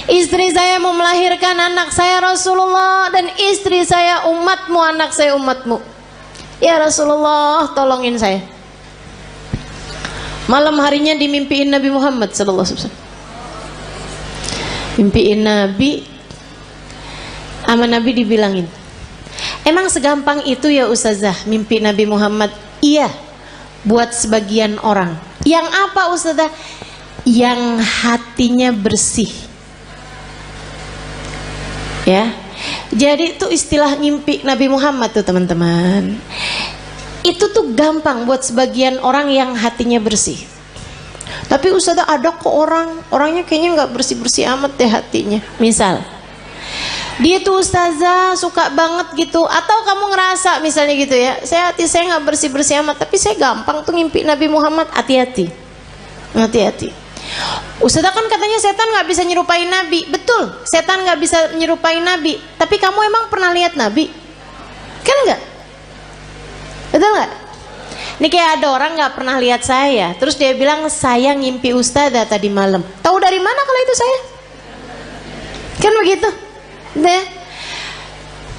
Istri saya mau melahirkan anak saya Rasulullah, dan istri saya umatmu, anak saya umatmu. Ya Rasulullah, tolongin saya. Malam harinya dimimpiin Nabi Muhammad SAW. Mimpiin Nabi, sama Nabi dibilangin, emang segampang itu ya Ustazah mimpi Nabi Muhammad? Iya, buat sebagian orang. Yang apa Ustazah? Yang hatinya bersih. Ya, jadi itu istilah mimpi Nabi Muhammad tuh teman-teman. Itu tuh gampang buat sebagian orang yang hatinya bersih. Tapi Ustazah ada kok orangnya kayaknya nggak bersih-bersih amat deh hatinya. Misal, dia tuh Ustazah suka banget gitu, atau kamu ngerasa misalnya gitu ya, hati saya nggak bersih-bersih amat, tapi saya gampang tuh ngimpi Nabi Muhammad. Hati-hati. Ustazah kan katanya setan nggak bisa nyerupai Nabi. Betul, setan nggak bisa nyerupai Nabi. Tapi kamu emang pernah lihat Nabi? Kan nggak? Betul nggak? Ini kayak ada orang nggak pernah lihat saya, terus dia bilang saya ngimpi Ustazah tadi malam. Tahu dari mana kalau itu saya? Kan begitu. Deh.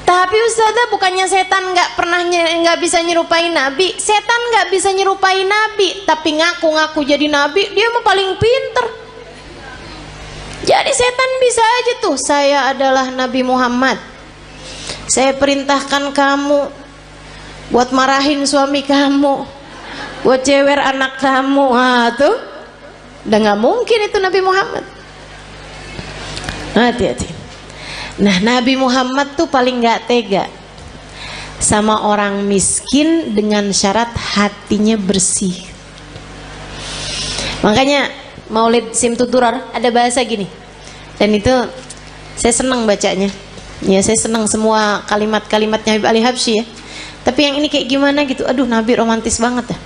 Tapi Ustazah bukannya setan nggak bisa nyerupai Nabi. Setan nggak bisa nyerupai Nabi, tapi ngaku-ngaku jadi Nabi, dia mah paling pinter. Jadi setan bisa aja tuh, saya adalah Nabi Muhammad, saya perintahkan kamu buat marahin suami kamu, buat cewer anak kamu. Tuh udah nggak mungkin itu Nabi Muhammad. Hati-hati. Nah, Nabi Muhammad tuh paling nggak tega sama orang miskin dengan syarat hatinya bersih. Makanya Maulid Simtuturar ada bahasa gini, dan itu saya senang bacanya. Ya, saya senang semua kalimat-kalimatnya Habib Ali Habsyi ya. Tapi yang ini kayak gimana gitu, aduh Nabi romantis banget ya.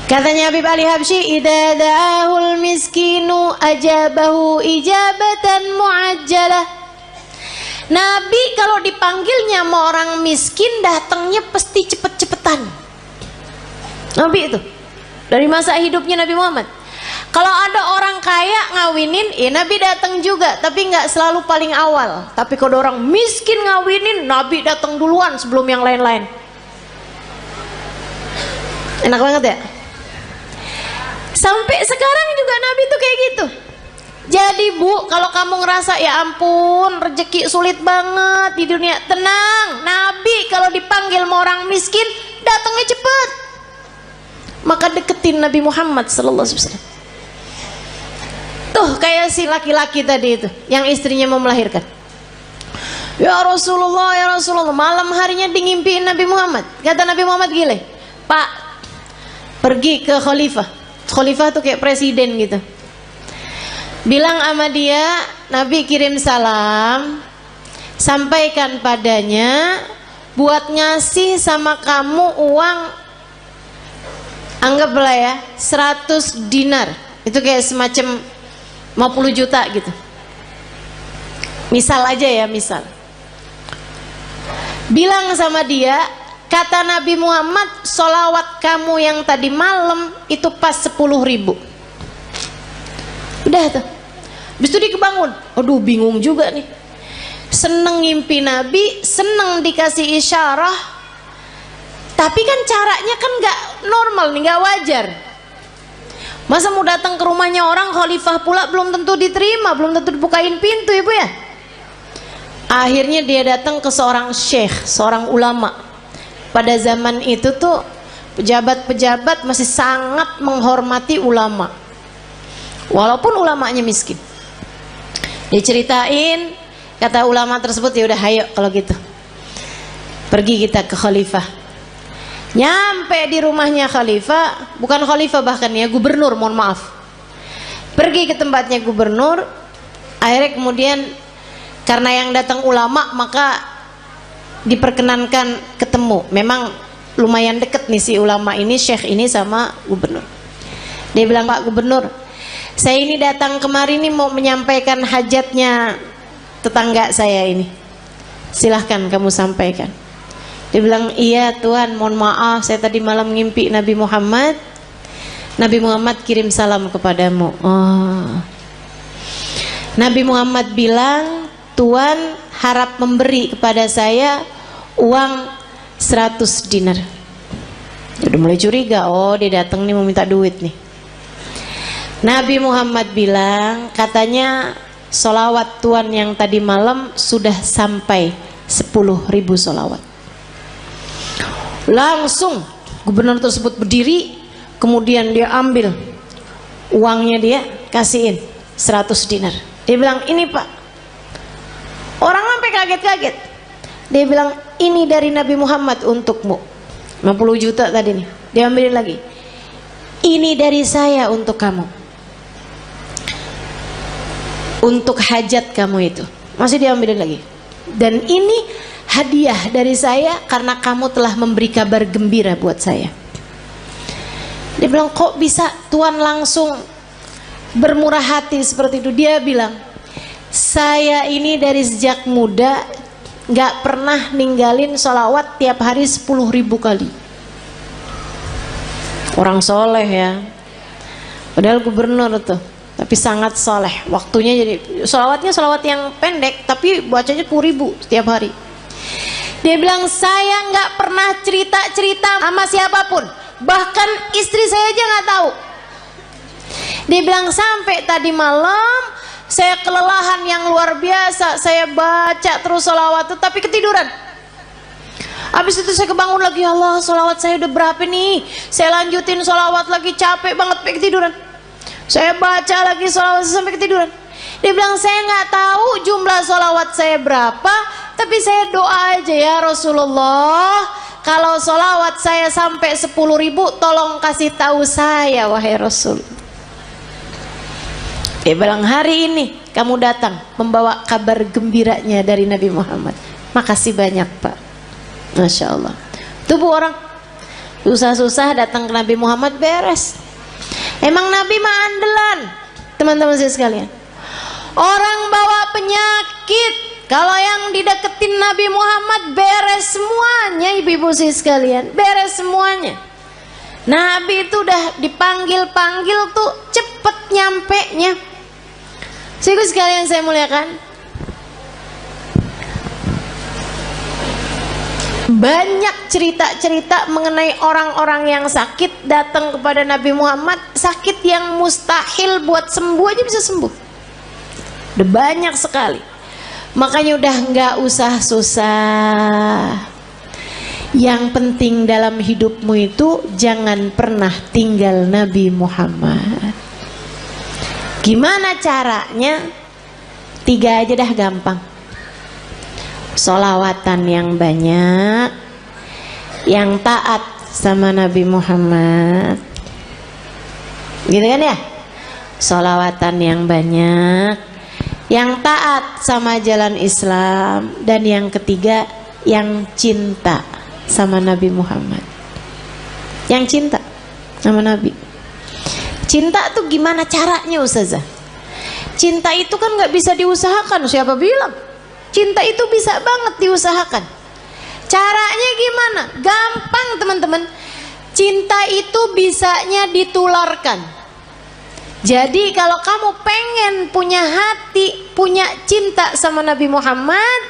Katanya Habib Ali Habsyi, idza da'ahul miskinu ajabahu ijabatan muajjalah. Nabi kalau dipanggilnya sama orang miskin datangnya pasti cepet-cepetan. Nabi itu dari masa hidupnya Nabi Muhammad. Kalau ada orang kaya ngawinin, Nabi datang juga, tapi nggak selalu paling awal. Tapi kalau orang miskin ngawinin, Nabi datang duluan sebelum yang lain-lain. Enak banget ya. Sampai sekarang juga Nabi tuh kayak gitu. Jadi Bu, kalau kamu ngerasa ya ampun rezeki sulit banget di dunia, tenang. Nabi kalau dipanggil sama orang miskin datangnya cepet. Maka deketin Nabi Muhammad Sallallahu Alaihi Wasallam. Tuh kayak si laki-laki tadi itu yang istrinya mau melahirkan. Ya Rasulullah, malam harinya ngimpiin Nabi Muhammad. Kata Nabi Muhammad gile, Pak pergi ke khalifah. Khalifah tuh kayak presiden gitu. Bilang sama dia, Nabi kirim salam, sampaikan padanya buat ngasih sama kamu uang, anggaplah ya 100 dinar. Itu kayak semacam 50 juta gitu. Misal aja ya, misal. Bilang sama dia, kata Nabi Muhammad, sholawat kamu yang tadi malam itu pas 10.000. Udah tuh. Habis itu dia kebangun. Aduh, bingung juga nih. Seneng ngimpi Nabi, seneng dikasih isyarah, tapi kan caranya kan gak normal nih, gak wajar. Masa mau datang ke rumahnya orang, khalifah pula, belum tentu diterima, belum tentu dibukain pintu, ibu ya. Akhirnya dia datang ke seorang syekh, seorang ulama. Pada zaman itu tuh pejabat-pejabat masih sangat menghormati ulama, walaupun ulamanya miskin. Diceritain, kata ulama tersebut, ya udah ayo kalau gitu pergi kita ke khalifah. Nyampe di rumahnya khalifah, bukan khalifah bahkan ya, gubernur, mohon maaf. Pergi ke tempatnya gubernur. Akhirnya kemudian karena yang datang ulama, maka diperkenankan ketemu. Memang lumayan deket nih si ulama ini, syekh ini sama gubernur. Dia bilang, Pak Gubernur, saya ini datang kemari nih mau menyampaikan hajatnya tetangga saya ini. Silahkan kamu sampaikan. Dia bilang, iya Tuhan, mohon maaf, saya tadi malam ngimpi Nabi Muhammad. Nabi Muhammad kirim salam kepadamu. Oh. Nabi Muhammad bilang, Tuhan harap memberi kepada saya uang 100 dinar. Udah mulai curiga, oh dia datang nih mau minta duit nih. Nabi Muhammad bilang, katanya sholawat Tuhan yang tadi malam sudah sampai 10.000 sholawat. Langsung gubernur tersebut berdiri, kemudian dia ambil uangnya, dia kasihin 100 dinar. Dia bilang, ini Pak. Orang sampai kaget-kaget. Dia bilang, ini dari Nabi Muhammad untukmu. 50 juta tadi nih, dia ambilin lagi. Ini dari saya untuk kamu, untuk hajat kamu itu. Masih diambilin lagi. Dan ini hadiah dari saya karena kamu telah memberi kabar gembira buat saya. Dia bilang, kok bisa Tuhan langsung bermurah hati seperti itu? Dia bilang, saya ini dari sejak muda gak pernah ninggalin sholawat tiap hari 10.000 kali. Orang soleh ya, padahal gubernur tuh, tapi sangat soleh. Waktunya jadi sholawatnya sholawat yang pendek, tapi bacanya 10.000 setiap hari. Dia bilang, saya nggak pernah cerita-cerita sama siapapun, bahkan istri saya aja nggak tahu. Dia bilang, sampai tadi malam saya kelelahan yang luar biasa, saya baca terus sholawat itu tapi ketiduran. Habis itu saya kebangun lagi, Allah, sholawat saya udah berapa nih? Saya lanjutin sholawat lagi, capek banget, sampai ketiduran. Saya baca lagi sholawat sampai ketiduran. Dia bilang, saya nggak tahu jumlah sholawat saya berapa, tapi saya doa aja, ya Rasulullah, kalau sholawat saya sampai 10.000, tolong kasih tahu saya, wahai Rasul. Dia bilang, hari ini kamu datang membawa kabar gembiranya dari Nabi Muhammad. Makasih banyak Pak. Masya Allah. Tuh bu, orang susah-susah datang ke Nabi Muhammad beres. Emang Nabi mah andelan, teman-teman saya sekalian. Orang bawa penyakit, kalau yang dideketin Nabi Muhammad beres semuanya, ibu-ibu saya sekalian, beres semuanya. Nabi itu udah dipanggil-panggil tuh cepet nyampe-nya. Ibu sekalian saya muliakan, banyak cerita-cerita mengenai orang-orang yang sakit datang kepada Nabi Muhammad, sakit yang mustahil buat sembuh aja bisa sembuh. Udah banyak sekali. Makanya udah nggak usah susah. Yang penting dalam hidupmu itu jangan pernah tinggal Nabi Muhammad. Gimana caranya? 3 aja dah, gampang. Sholawatan yang banyak, yang taat sama Nabi Muhammad, Gitu kan ya? Sholawatan yang banyak, yang taat sama jalan Islam, dan yang ketiga yang cinta sama Nabi Muhammad. Yang cinta sama Nabi. Cinta tuh gimana caranya Ustazah? Cinta itu kan gak bisa diusahakan. Siapa bilang? Cinta itu bisa banget diusahakan. Caranya gimana? Gampang teman-teman. Cinta itu bisanya ditularkan. Jadi kalau kamu pengen punya hati, punya cinta sama Nabi Muhammad,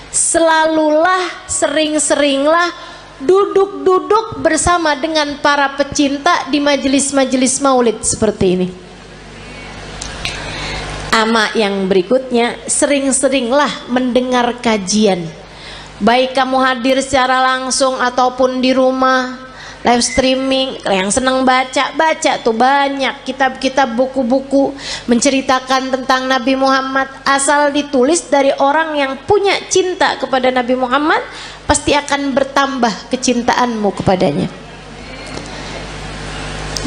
selalulah, sering-seringlah duduk-duduk bersama dengan para pecinta di majelis-majelis maulid seperti ini. Ama yang berikutnya, sering-seringlah mendengar kajian. Baik kamu hadir secara langsung ataupun di rumah, live streaming. Yang senang baca tuh banyak kitab-kitab, buku-buku menceritakan tentang Nabi Muhammad. Asal ditulis dari orang yang punya cinta kepada Nabi Muhammad, pasti akan bertambah kecintaanmu kepadanya.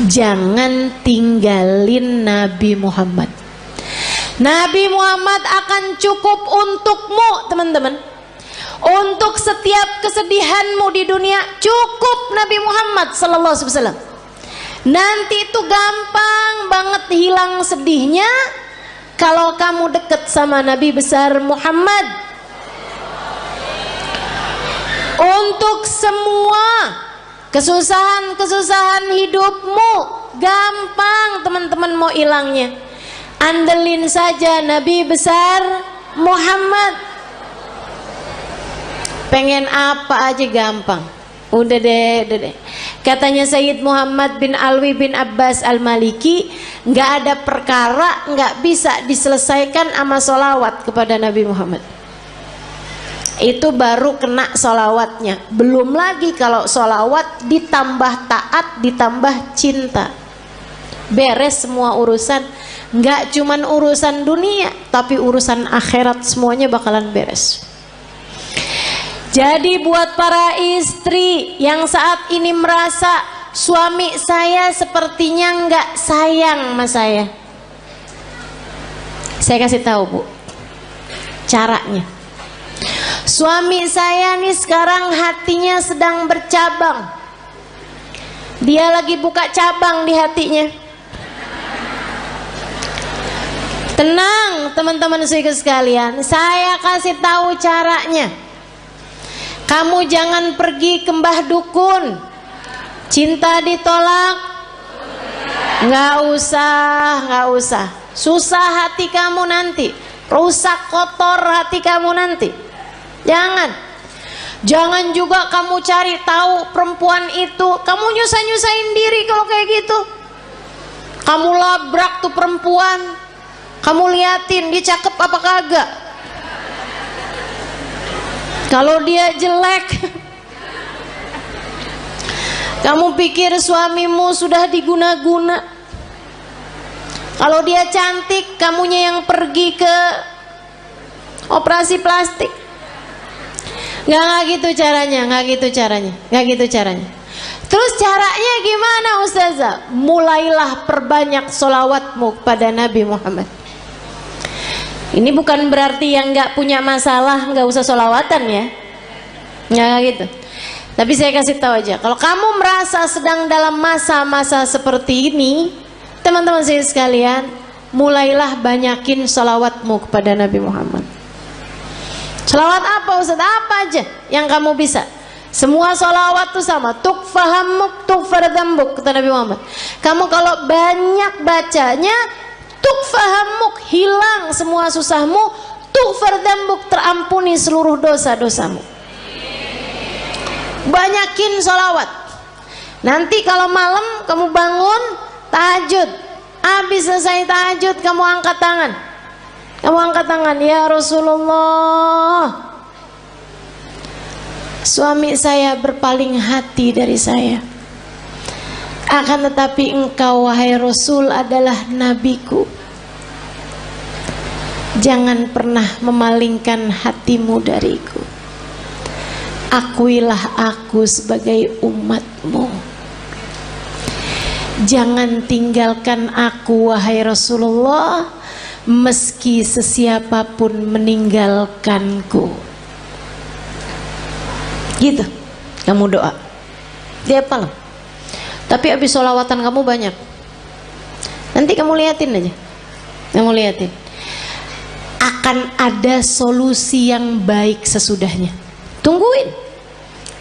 Jangan tinggalin Nabi Muhammad. Nabi Muhammad akan cukup untukmu teman-teman. Untuk setiap kesedihanmu di dunia, cukup Nabi Muhammad sallallahu alaihi wasallam. Nanti itu gampang banget hilang sedihnya kalau kamu deket sama Nabi besar Muhammad. Untuk semua kesusahan-kesusahan hidupmu gampang teman-teman mau hilangnya. Andelin saja Nabi besar Muhammad. Pengen apa aja gampang. Udah deh. Katanya Sayyid Muhammad bin Alwi bin Abbas Al-Maliki, nggak ada perkara nggak bisa diselesaikan sama sholawat kepada Nabi Muhammad. Itu baru kena sholawatnya. Belum lagi kalau sholawat ditambah taat, ditambah cinta. Beres semua urusan. Nggak cuman urusan dunia, tapi urusan akhirat semuanya bakalan beres. Jadi buat para istri yang saat ini merasa suami saya sepertinya nggak sayang sama saya kasih tahu Bu caranya. Suami saya nih sekarang hatinya sedang bercabang. Dia lagi buka cabang di hatinya. Tenang teman-teman sekalian, saya kasih tahu caranya. Kamu jangan pergi ke mbah dukun. Cinta ditolak, nggak usah. Susah hati kamu nanti, rusak kotor hati kamu nanti. Jangan juga kamu cari tahu perempuan itu. Kamu nyusahin diri kalau kayak gitu. Kamu labrak tuh perempuan, kamu liatin dia cakep apa kagak. Kalau dia jelek, kamu pikir suamimu sudah diguna-guna. Kalau dia cantik, kamunya yang pergi ke operasi plastik. Nggak gitu caranya. Terus caranya gimana Ustazah? Mulailah perbanyak sholawatmu pada Nabi Muhammad. Ini bukan berarti yang nggak punya masalah nggak usah sholawatan ya, nggak gitu. Tapi saya kasih tahu aja, kalau kamu merasa sedang dalam masa-masa seperti ini, teman-teman saya sekalian, mulailah banyakin sholawatmu kepada Nabi Muhammad. Sholawat apa Ustaz? Apa aja yang kamu bisa. Semua sholawat itu sama. Tukfahamuk tukfardambuk kata Nabi Muhammad. Kamu kalau banyak bacanya, tukfahamuk, hilang semua susahmu, tukfardambuk, terampuni seluruh dosa-dosamu. Banyakin sholawat. Nanti kalau malam kamu bangun tahajud, habis selesai tahajud kamu angkat tangan, ya Rasulullah, suami saya berpaling hati dari saya. Akan tetapi engkau wahai Rasul adalah nabiku. Jangan pernah memalingkan hatimu dariku. Akuilah aku sebagai umatmu. Jangan tinggalkan aku wahai Rasulullah, meski sesiapapun meninggalkanku. Gitu kamu doa. Dia apa loh? Tapi habis sholawatan kamu banyak. Nanti kamu liatin aja. Kamu liatin. Akan ada solusi yang baik sesudahnya. Tungguin.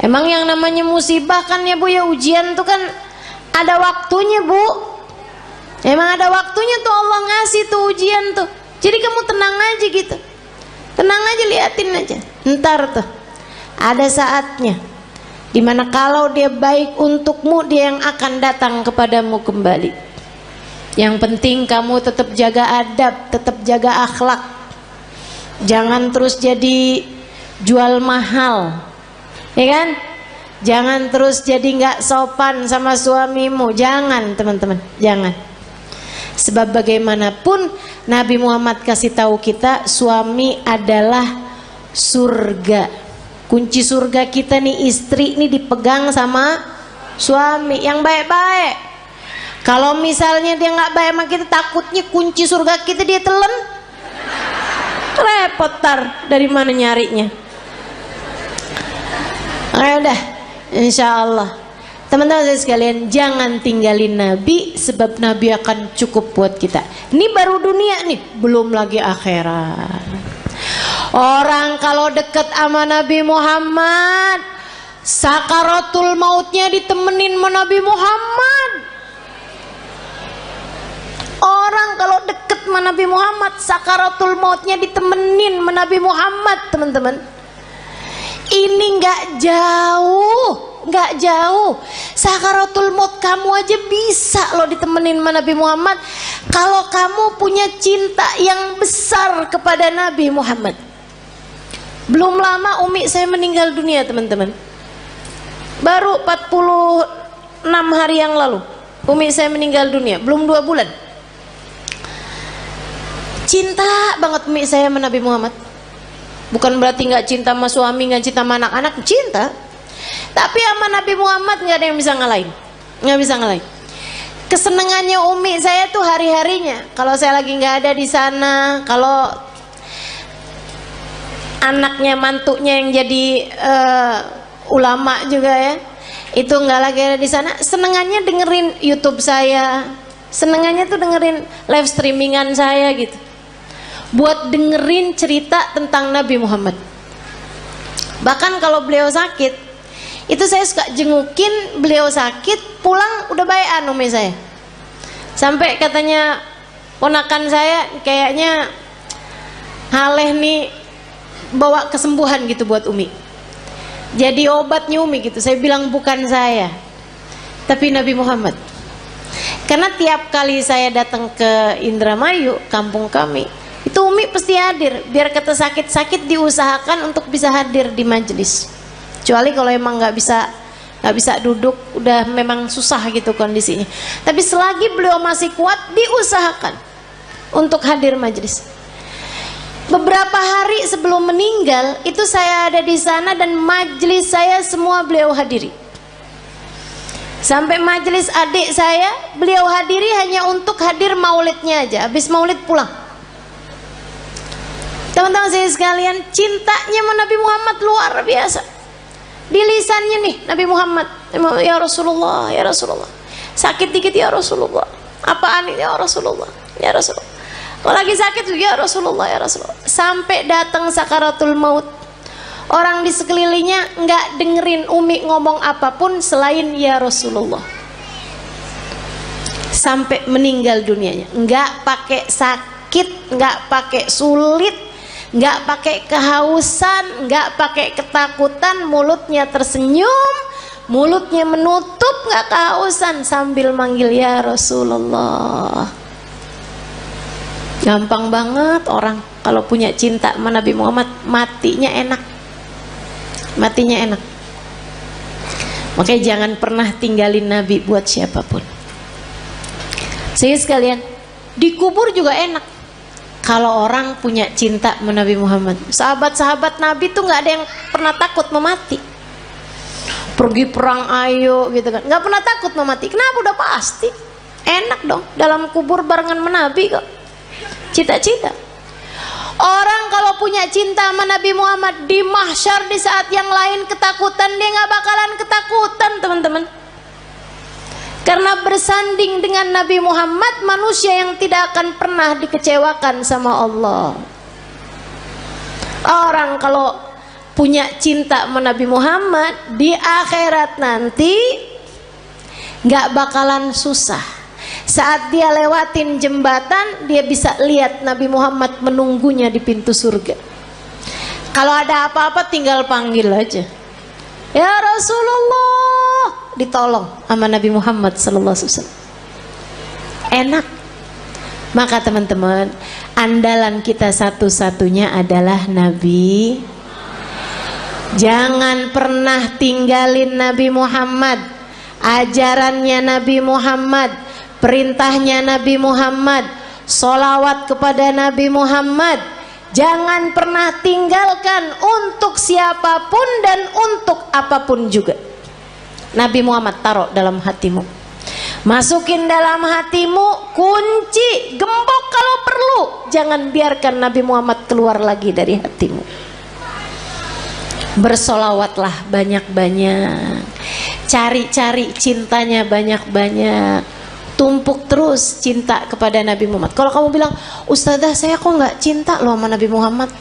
Emang yang namanya musibah kan ya Bu ya, ujian tuh kan ada waktunya Bu. Emang ada waktunya tuh Allah ngasih tuh ujian tuh. Jadi kamu tenang aja gitu. Tenang aja, liatin aja. Ntar tuh ada saatnya dimana kalau dia baik untukmu, dia yang akan datang kepadamu kembali. Yang penting kamu tetap jaga adab, tetap jaga akhlak. Jangan terus jadi jual mahal, ya kan? Jangan terus jadi nggak sopan sama suamimu. Jangan teman-teman, jangan. Sebab bagaimanapun Nabi Muhammad kasih tahu kita, suami adalah surga. Kunci surga kita nih, istri nih dipegang sama suami yang baik-baik. Kalau misalnya dia nggak baik sama kita, takutnya kunci surga kita dia telan, repot tar dari mana nyarinya. Ayo dah, insya Allah. Teman-teman saya sekalian, jangan tinggalin Nabi, sebab Nabi akan cukup buat kita. Ini baru dunia nih, belum lagi akhirat. Orang kalau deket sama Nabi Muhammad, sakaratul mautnya ditemenin sama Nabi Muhammad. Orang kalau deket sama Nabi Muhammad, sakaratul mautnya ditemenin sama Nabi Muhammad, teman-teman. Ini nggak jauh, nggak jauh. Sakaratul maut kamu aja bisa loh ditemenin sama Nabi Muhammad, kalau kamu punya cinta yang besar kepada Nabi Muhammad. Belum lama umi saya meninggal dunia, teman-teman. Baru 46 hari yang lalu umi saya meninggal dunia, belum 2 bulan. Cinta banget umi saya sama Nabi Muhammad. Bukan berarti nggak cinta sama suami, nggak cinta sama anak-anak, cinta. Tapi sama Nabi Muhammad nggak ada yang bisa ngalahin, nggak bisa ngalahin. Kesenangannya umi saya tuh hari-harinya. Kalau saya lagi nggak ada di sana, kalau anaknya mantunya yang jadi ulama juga ya, itu nggak lagi ada di sana, senengannya dengerin YouTube saya, senengannya tuh dengerin live streamingan saya gitu, buat dengerin cerita tentang Nabi Muhammad. Bahkan kalau beliau sakit, itu saya suka jengukin beliau sakit, pulang udah baik umi saya. Sampai katanya ponakan saya, kayaknya Haleh nih bawa kesembuhan gitu buat umi, jadi obatnya umi gitu. Saya bilang bukan saya, tapi Nabi Muhammad. Karena tiap kali saya datang ke Indramayu, kampung kami, itu umi pasti hadir. Biar kata sakit-sakit diusahakan untuk bisa hadir di majelis. Kecuali kalau emang nggak bisa duduk, udah memang susah gitu kondisinya. Tapi selagi beliau masih kuat, diusahakan untuk hadir majelis. Beberapa hari sebelum meninggal itu saya ada di sana dan majelis saya semua beliau hadiri. Sampai majelis adik saya beliau hadiri hanya untuk hadir maulidnya aja. Habis maulid pulang. Teman-teman saya sekalian, cintanya sama Nabi Muhammad luar biasa. Di lisannya nih Nabi Muhammad, ya Rasulullah, ya Rasulullah. Sakit dikit ya Rasulullah. Apaan ini ya Rasulullah, ya Rasulullah. Kalau lagi sakit ya Rasulullah, ya Rasulullah. Sampai datang sakaratul maut, orang di sekelilingnya nggak dengerin umi ngomong apapun selain ya Rasulullah. Sampai meninggal dunianya, nggak pakai sakit, nggak pakai sulit, nggak pakai kehausan, nggak pakai ketakutan, mulutnya tersenyum, mulutnya menutup, nggak kehausan, sambil manggil ya Rasulullah. Gampang banget orang kalau punya cinta sama Nabi Muhammad, matinya enak, matinya enak. Makanya jangan pernah tinggalin Nabi buat siapapun. Saya sekalian, dikubur juga enak kalau orang punya cinta sama Nabi Muhammad. Sahabat-sahabat Nabi tuh nggak ada yang pernah takut mau mati. Pergi perang ayo gitu kan, nggak pernah takut mau mati. Kenapa? Udah pasti Enak dong dalam kubur barengan menabi kok. Cita-cita. Orang kalau punya cinta sama Nabi Muhammad di mahsyar di saat yang lain ketakutan, dia nggak bakalan ketakutan teman-teman. Karena bersanding dengan Nabi Muhammad, manusia yang tidak akan pernah dikecewakan sama Allah. Orang kalau punya cinta sama Nabi Muhammad di akhirat nanti nggak bakalan susah. Saat dia lewatin jembatan, dia bisa lihat Nabi Muhammad menunggunya di pintu surga. Kalau ada apa-apa tinggal panggil aja, ya Rasulullah, ditolong sama Nabi Muhammad sallallahu alaihi wasallam. Enak. Maka teman-teman, andalan kita satu-satunya adalah Nabi. Jangan pernah tinggalin Nabi Muhammad, ajarannya Nabi Muhammad, perintahnya Nabi Muhammad, sholawat kepada Nabi Muhammad. Jangan pernah tinggalkan untuk siapapun dan untuk apapun juga. Nabi Muhammad taruh dalam hatimu, masukin dalam hatimu, kunci, gembok kalau perlu. Jangan biarkan Nabi Muhammad keluar lagi dari hatimu. Bersolawatlah banyak-banyak, cari-cari cintanya banyak-banyak. Tumpuk terus cinta kepada Nabi Muhammad. Kalau kamu bilang, Ustazah saya kok nggak cinta loh sama Nabi Muhammad,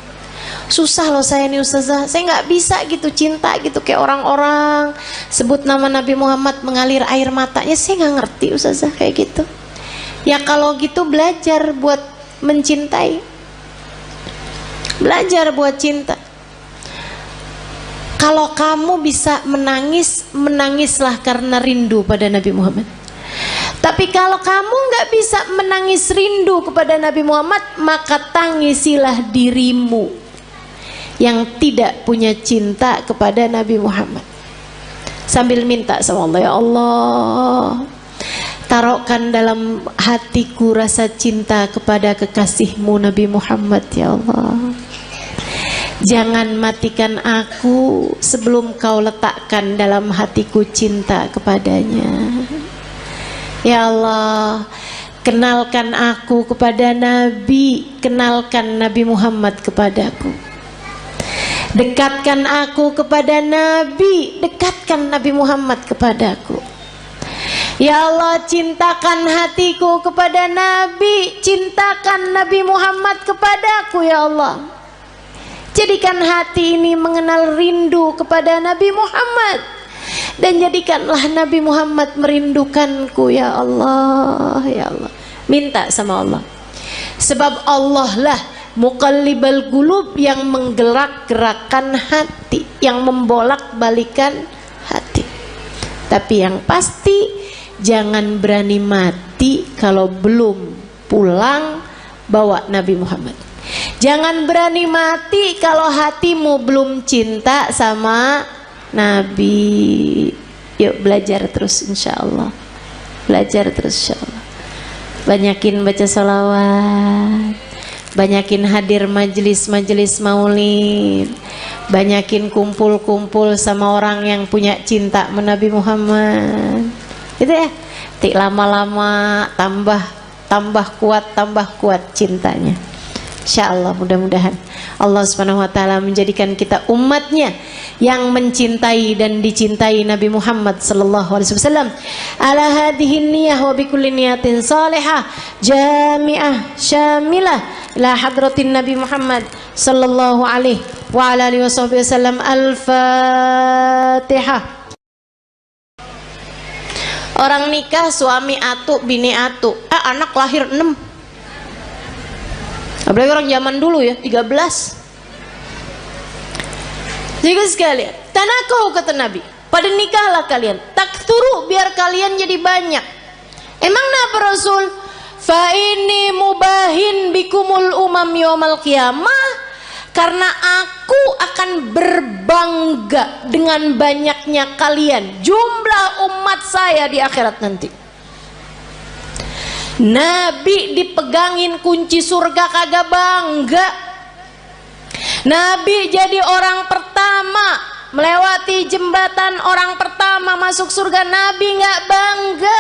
susah loh saya nih Ustazah, saya nggak bisa gitu cinta gitu kayak orang-orang sebut nama Nabi Muhammad mengalir air matanya, saya nggak ngerti Ustazah kayak gitu. Ya kalau gitu belajar buat mencintai, belajar buat cinta. Kalau kamu bisa menangis, menangislah karena rindu pada Nabi Muhammad. Tapi kalau kamu nggak bisa menangis rindu kepada Nabi Muhammad, maka tangisilah dirimu yang tidak punya cinta kepada Nabi Muhammad. Sambil minta sama Allah, ya Allah, taruhkan dalam hatiku rasa cinta kepada kekasihmu Nabi Muhammad, ya Allah. Jangan matikan aku sebelum kau letakkan dalam hatiku cinta kepadanya. Ya Allah, kenalkan aku kepada Nabi, kenalkan Nabi Muhammad kepadaku. Dekatkan aku kepada Nabi, dekatkan Nabi Muhammad kepadaku. Ya Allah, cintakan hatiku kepada Nabi, cintakan Nabi Muhammad kepadaku, ya Allah. Jadikan hati ini mengenal rindu kepada Nabi Muhammad, dan jadikanlah Nabi Muhammad merindukanku, ya Allah, ya Allah. Minta sama Allah, sebab Allah lah muqallibal qulub, yang menggerak-gerakkan hati, yang membolak-balikan hati. Tapi yang pasti jangan berani mati kalau belum pulang bawa Nabi Muhammad. Jangan berani mati kalau hatimu belum cinta sama Nabi. Yuk belajar terus insyaallah. Belajar terus insyaallah. Banyakin baca salawat, banyakin hadir majelis-majelis maulid, banyakin kumpul-kumpul sama orang yang punya cinta sama Nabi Muhammad. Gitu ya. Tik lama-lama tambah kuat cintanya. Insyaallah, mudah-mudahan Allah Subhanahu wa taala menjadikan kita umatnya yang mencintai dan dicintai Nabi Muhammad sallallahu alaihi wasallam. Ala hadhihi niyyah wa bikulli niyatin salihah jami'ah syamilah ila hadratin Nabi Muhammad sallallahu alaihi wa ala alihi wasallam. Al-Fatihah. Orang nikah suami atu, bini atu, anak lahir 6. Apalagi orang zaman dulu ya, 13. Jadi sekalian, tanakau kata Nabi, pada nikahlah kalian, takturu, biar kalian jadi banyak. Emang apa Rasul? Fa ini mubahin bikumul umam yaumal qiyamah, karena aku akan berbangga dengan banyaknya kalian, jumlah umat saya di akhirat nanti. Nabi dipegangin kunci surga kagak bangga. Nabi jadi orang pertama melewati jembatan, orang pertama masuk surga, Nabi nggak bangga.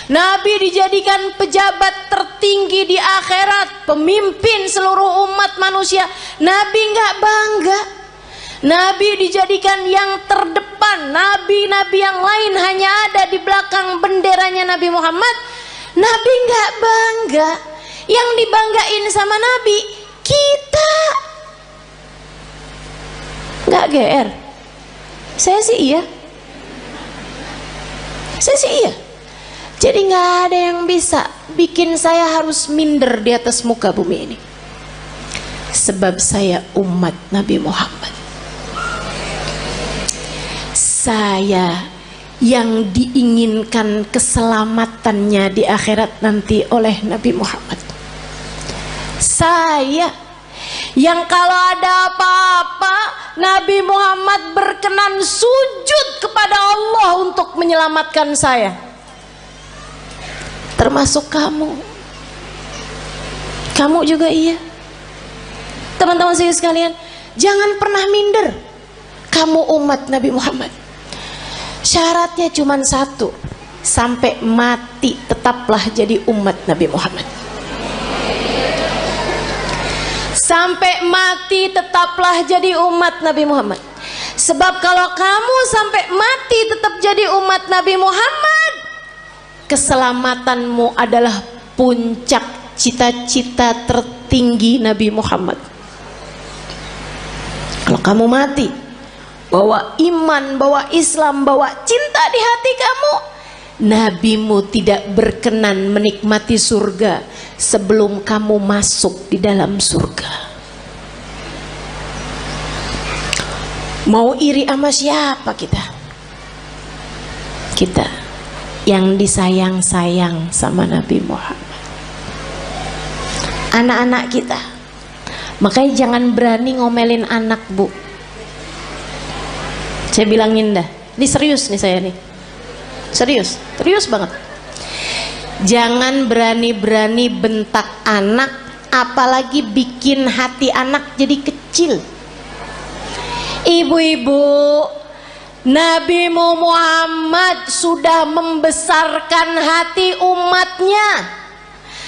Nabi dijadikan pejabat tertinggi di akhirat, pemimpin seluruh umat manusia. Nabi nggak bangga. Nabi dijadikan yang terdepan. Nabi-nabi yang lain hanya ada di belakang benderanya Nabi Muhammad. Nabi nggak bangga. Yang dibanggain sama Nabi kita. Nggak GR. Saya sih iya. Saya sih iya. Jadi nggak ada yang bisa bikin saya harus minder di atas muka bumi ini. Sebab saya umat Nabi Muhammad. Saya yang diinginkan keselamatannya di akhirat nanti oleh Nabi Muhammad. Saya yang kalau ada apa-apa Nabi Muhammad berkenan sujud kepada Allah untuk menyelamatkan saya. Termasuk kamu. Kamu juga iya. Teman-teman saya sekalian, jangan pernah minder. Kamu umat Nabi Muhammad. Syaratnya cuma satu, sampai mati tetaplah jadi umat Nabi Muhammad. Sampai mati tetaplah jadi umat Nabi Muhammad. Sebab kalau kamu sampai mati tetap jadi umat Nabi Muhammad, keselamatanmu adalah puncak cita-cita tertinggi Nabi Muhammad. Kalau kamu mati bawa iman, bawa Islam, bawa cinta di hati kamu, Nabimu tidak berkenan menikmati surga sebelum kamu masuk di dalam surga. Mau iri sama siapa kita? Kita yang disayang-sayang sama Nabi Muhammad. Anak-anak kita, makanya jangan berani ngomelin anak, Bu. Saya bilangin dah, ini serius nih saya nih, serius banget. Jangan berani-berani bentak anak, apalagi bikin hati anak jadi kecil. Ibu-ibu, Nabi Muhammad sudah membesarkan hati umatnya.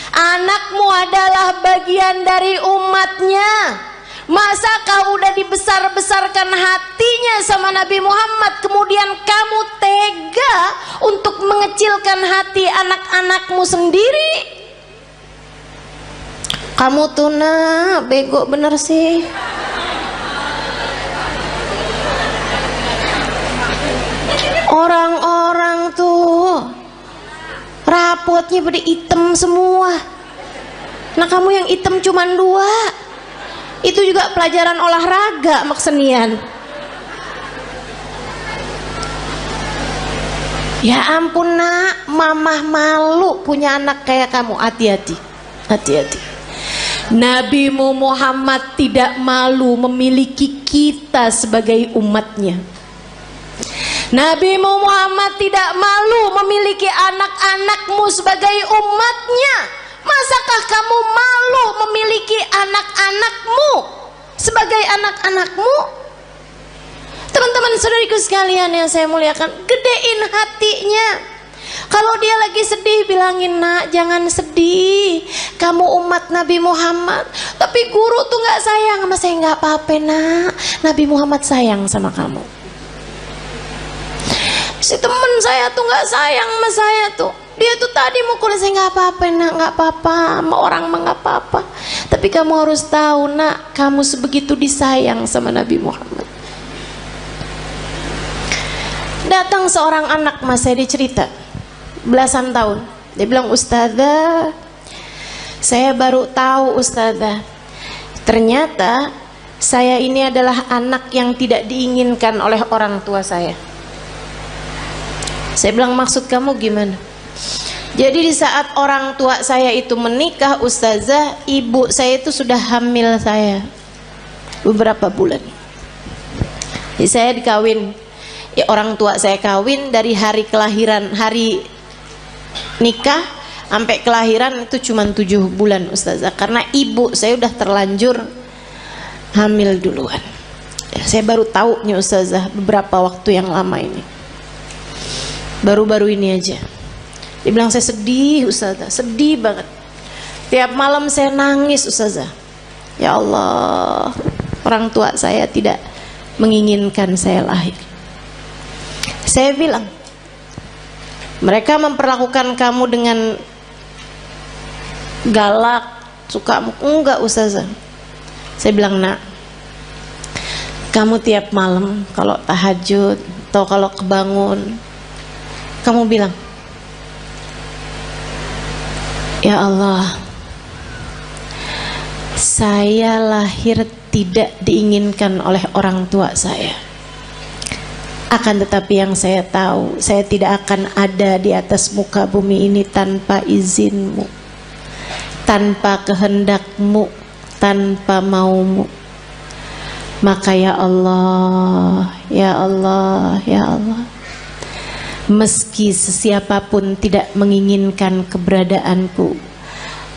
Anakmu adalah bagian dari umatnya. Masa kau udah dibesar-besarkan hatinya sama Nabi Muhammad, kemudian kamu tega untuk mengecilkan hati anak-anakmu sendiri? Kamu tuh bego bener sih. Orang-orang tuh rapotnya pada hitam semua. Nah kamu yang hitam cuman 2. Itu juga pelajaran olahraga maksenian. Ya ampun nak, mamah malu punya anak kayak kamu. Hati-hati, hati-hati. Nabi Muhammad tidak malu memiliki kita sebagai umatnya. Nabi Muhammad tidak malu memiliki anak-anakmu sebagai umatnya. Masakah kamu malu memiliki anak-anakmu sebagai anak-anakmu? Teman-teman saudariku sekalian yang saya muliakan, gedein hatinya. Kalau dia lagi sedih, bilangin, nak jangan sedih, kamu umat Nabi Muhammad. Tapi guru tuh gak sayang sama saya. Gak apa-apa nak, Nabi Muhammad sayang sama kamu. Si temen saya tuh gak sayang sama saya tuh, dia tuh tadi mukul saya. Nggak apa-apa nak, nggak apa-apa, sama orang mah nggak apa-apa. Tapi kamu harus tahu nak, kamu sebegitu disayang sama Nabi Muhammad. Datang seorang anak mas saya, dia cerita belasan tahun. Dia bilang, ustazah, saya baru tahu ustazah, ternyata saya ini adalah anak yang tidak diinginkan oleh orang tua saya. Saya bilang, maksud kamu gimana? Jadi di saat orang tua saya itu menikah, ustazah, ibu saya itu sudah hamil saya beberapa bulan. Jadi saya dikawin, ya orang tua saya kawin dari hari kelahiran, hari nikah sampai kelahiran itu cuma 7 bulan ustazah, karena ibu saya udah terlanjur hamil duluan. Ya, saya baru tahu nih ustazah beberapa waktu yang lama ini, baru-baru ini aja. Dia bilang, saya sedih Ustazah, sedih banget. Tiap malam saya nangis Ustazah. Ya Allah, orang tua saya tidak menginginkan saya lahir. Saya bilang, mereka memperlakukan kamu dengan galak, suka? Enggak Ustazah. Saya bilang, nak, kamu tiap malam kalau tahajud atau kalau kebangun, kamu bilang, ya Allah, saya lahir tidak diinginkan oleh orang tua saya. Akan tetapi yang saya tahu, saya tidak akan ada di atas muka bumi ini tanpa izinmu, tanpa kehendakmu, tanpa maumu. Maka ya Allah, ya Allah, ya Allah, meski sesiapapun tidak menginginkan keberadaanku,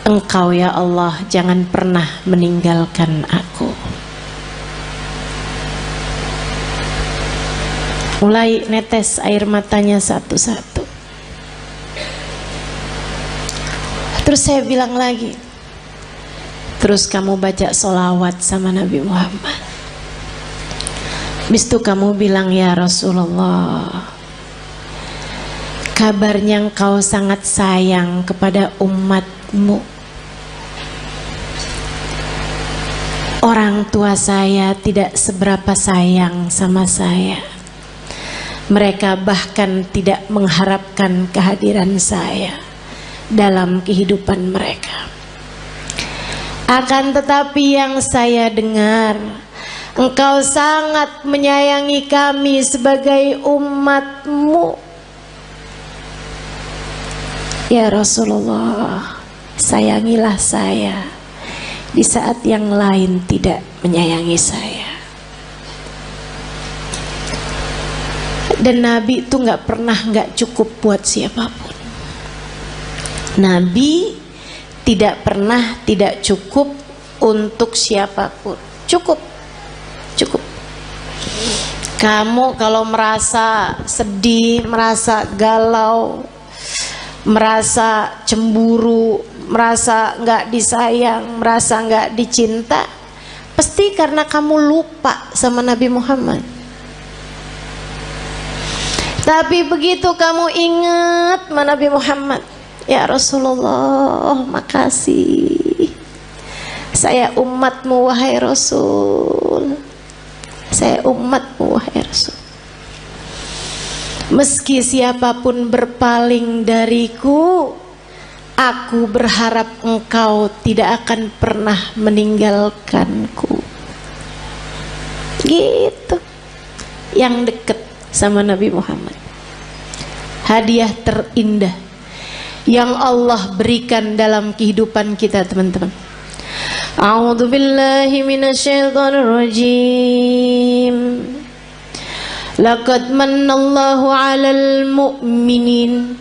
Engkau ya Allah jangan pernah meninggalkan aku. Mulai netes air matanya satu-satu. Terus saya bilang lagi, terus kamu baca sholawat sama Nabi Muhammad. Habis itu kamu bilang, ya Rasulullah, kabarnya engkau sangat sayang kepada umatmu. Orang tua saya tidak seberapa sayang sama saya. Mereka bahkan tidak mengharapkan kehadiran saya dalam kehidupan mereka. Akan tetapi yang saya dengar, engkau sangat menyayangi kami sebagai umatmu. Ya Rasulullah, sayangilah saya di saat yang lain tidak menyayangi saya. Dan Nabi itu nggak pernah nggak cukup buat siapapun. Nabi tidak pernah tidak cukup untuk siapapun. Cukup, cukup. Kamu kalau merasa sedih, merasa galau, merasa cemburu, merasa nggak disayang, merasa nggak dicinta, pasti karena kamu lupa sama Nabi Muhammad. Tapi begitu kamu ingat sama Nabi Muhammad, ya Rasulullah, makasih, saya umatmu wahai Rasul, saya umatmu wahai Rasul. Meski siapapun berpaling dariku, aku berharap engkau tidak akan pernah meninggalkanku. Gitu. Yang dekat sama Nabi Muhammad. Hadiah terindah yang Allah berikan dalam kehidupan kita, teman-teman. A'udzu billahi minasyaitonir rajim. Laqad mannallahu 'alal mu'minin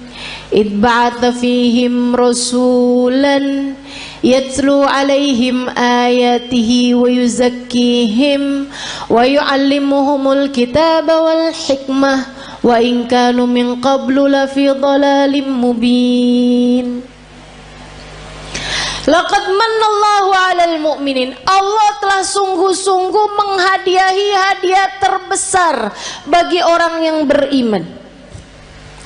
id ba'atha fihim rasulan yatlu 'alaihim ayatihi wa yuzakkihim wa yu'allimuhumul kitaba wal hikmah wa in kanu min qablu lafi dhalalim mubin. Laqad mannallahu 'alal mu'minin. Allah telah sungguh-sungguh menghadiahi hadiah terbesar bagi orang yang beriman.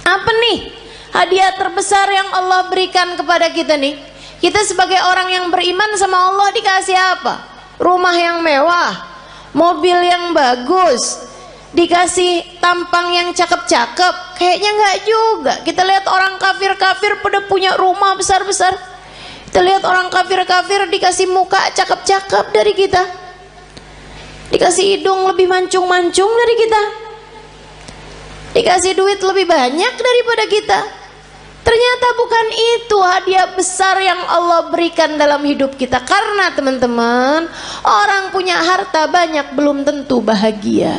Apa nih hadiah terbesar yang Allah berikan kepada kita nih? Kita sebagai orang yang beriman sama Allah dikasih apa? Rumah yang mewah, mobil yang bagus, dikasih tampang yang cakep-cakep. Kayaknya enggak juga. Kita lihat orang kafir-kafir pada punya rumah besar-besar. Kita lihat orang kafir-kafir dikasih muka cakep-cakep dari kita, dikasih hidung lebih mancung-mancung dari kita, dikasih duit lebih banyak daripada kita. Ternyata bukan itu hadiah besar yang Allah berikan dalam hidup kita. Karena teman-teman, orang punya harta banyak belum tentu bahagia.